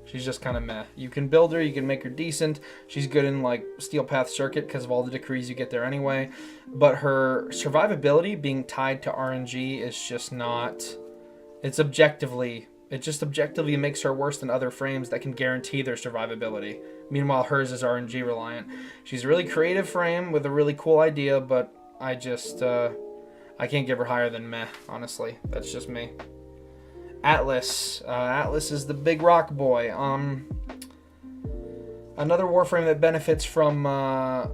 Speaker 1: She's just kind of meh. You can build her, you can make her decent. She's good in like Steel Path Circuit because of all the decrees you get there anyway. But her survivability being tied to RNG is just not... It just objectively makes her worse than other frames that can guarantee their survivability. Meanwhile, hers is RNG reliant. She's a really creative frame with a really cool idea, but I can't give her higher than meh, honestly. That's just me. Atlas. Atlas is the big rock boy. Another Warframe that benefits from, a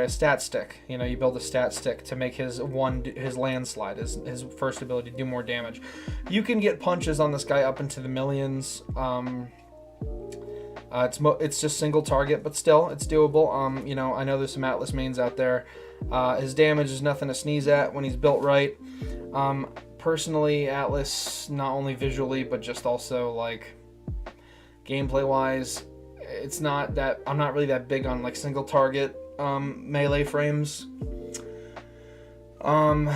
Speaker 1: stat stick. You know, you build a stat stick to make his landslide, his first ability, do more damage. You can get punches on this guy up into the millions. It's just single target, but still, it's doable. I know there's some Atlas mains out there. His damage is nothing to sneeze at when he's built right. Personally, Atlas, not only visually, but just also, like, gameplay-wise, I'm not really that big on, like, single target melee frames. And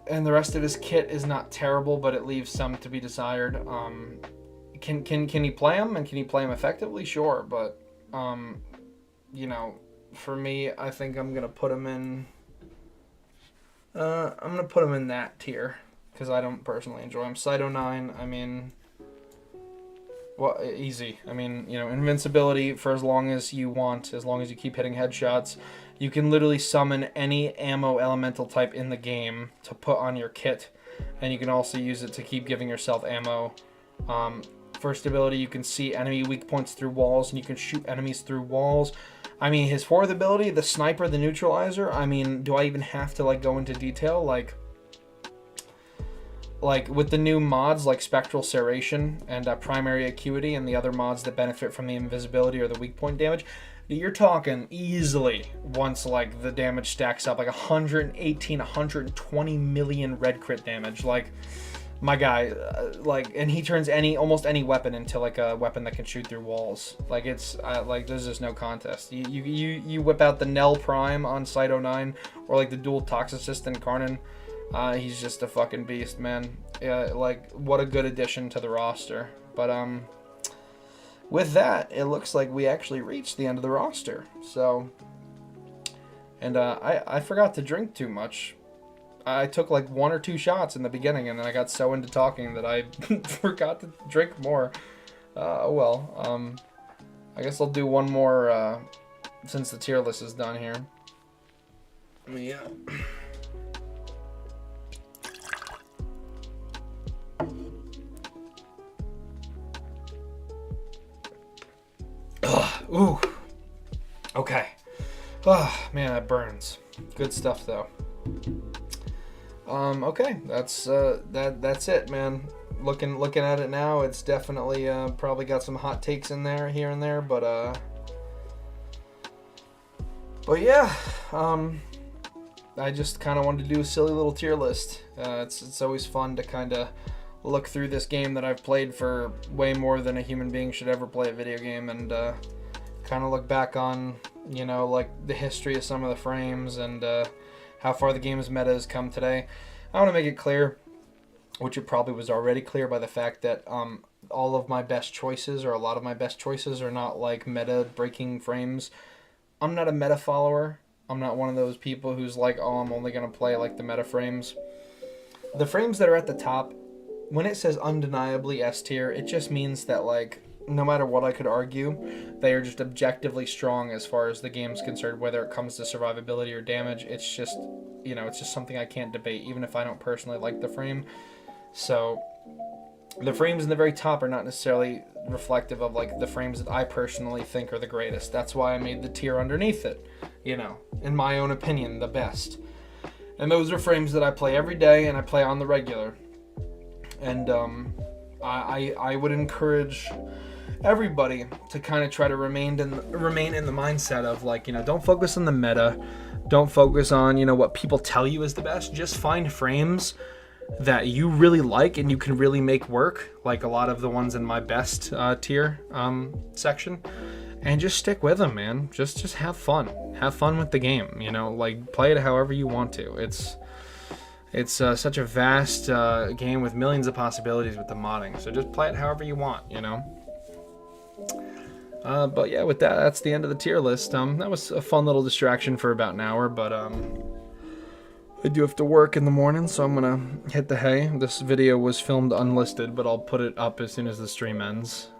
Speaker 1: the rest of his kit is not terrible, but it leaves some to be desired. Can he play him, and can he play him effectively? Sure, but, for me, I think I'm going to put him in... that tier, because I don't personally enjoy him. Cyto 9, I mean... Well, easy. I mean, invincibility for as long as you want, as long as you keep hitting headshots. You can literally summon any ammo elemental type in the game to put on your kit, and you can also use it to keep giving yourself ammo. First ability, you can see enemy weak points through walls, and you can shoot enemies through walls. I mean, his fourth ability, the sniper, the neutralizer, I mean, do I even have to, like, go into detail? Like with the new mods like Spectral Serration and Primary Acuity and the other mods that benefit from the invisibility or the weak point damage, you're talking easily, once like the damage stacks up, like 118, 120 million red crit damage. Like, my guy, and he turns almost any weapon into like a weapon that can shoot through walls. Like, it's there's just no contest. You whip out the Nell Prime on Cyto 9 or like the dual Toxicist and Karnan. He's just a fucking beast, man. What a good addition to the roster. But, with that, it looks like we actually reached the end of the roster. So, and, I forgot to drink too much. I took like 1 or 2 shots in the beginning, and then I got so into talking that I forgot to drink more. Well, I guess I'll do one more since the tier list is done here. Yeah. Ooh. Okay. Oh, man, that burns. Good stuff, though. Okay, that's it, man. Looking at it now, it's definitely probably got some hot takes in there here and there, but yeah, I just kind of wanted to do a silly little tier list. It's always fun to kind of look through this game that I've played for way more than a human being should ever play a video game, and kind of look back on, you know, like the history of some of the frames and how far the game's meta has come today. I want to make it clear, which it probably was already clear by the fact that all of my best choices, or a lot of my best choices, are not like meta breaking frames. I'm not a meta follower. I'm not one of those people who's like, oh, I'm only going to play like the meta frames. The frames that are at the top, when it says undeniably S tier, it just means that, like, no matter what I could argue, they are just objectively strong as far as the game's concerned, whether it comes to survivability or damage. It's just, you know, it's just something I can't debate, even if I don't personally like the frame. So the frames in the very top are not necessarily reflective of, like, the frames that I personally think are the greatest. That's why I made the tier underneath it, you know, in my own opinion, the best. And those are frames that I play every day and I play on the regular. And I would encourage everybody to kind of try to remain in the mindset of, like, you know, don't focus on the meta, don't focus on, you know, what people tell you is the best. Just find frames that you really like and you can really make work, like a lot of the ones in my best tier section, and just stick with them, man. Just have fun with the game, you know, like, play it however you want to. It's such a vast game with millions of possibilities with the modding, so just play it however you want, you know. But yeah, with that, that's the end of the tier list. That was a fun little distraction for about an hour, but I do have to work in the morning, so I'm gonna hit the hay. This video was filmed unlisted, but I'll put it up as soon as the stream ends.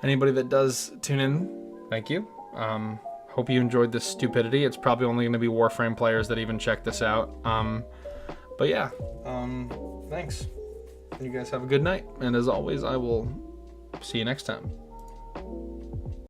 Speaker 1: Anybody that does tune in, thank you. Hope you enjoyed this stupidity. It's probably only going to be Warframe players that even check this out. But yeah, thanks. You guys have a good night, and as always, I will see you next time.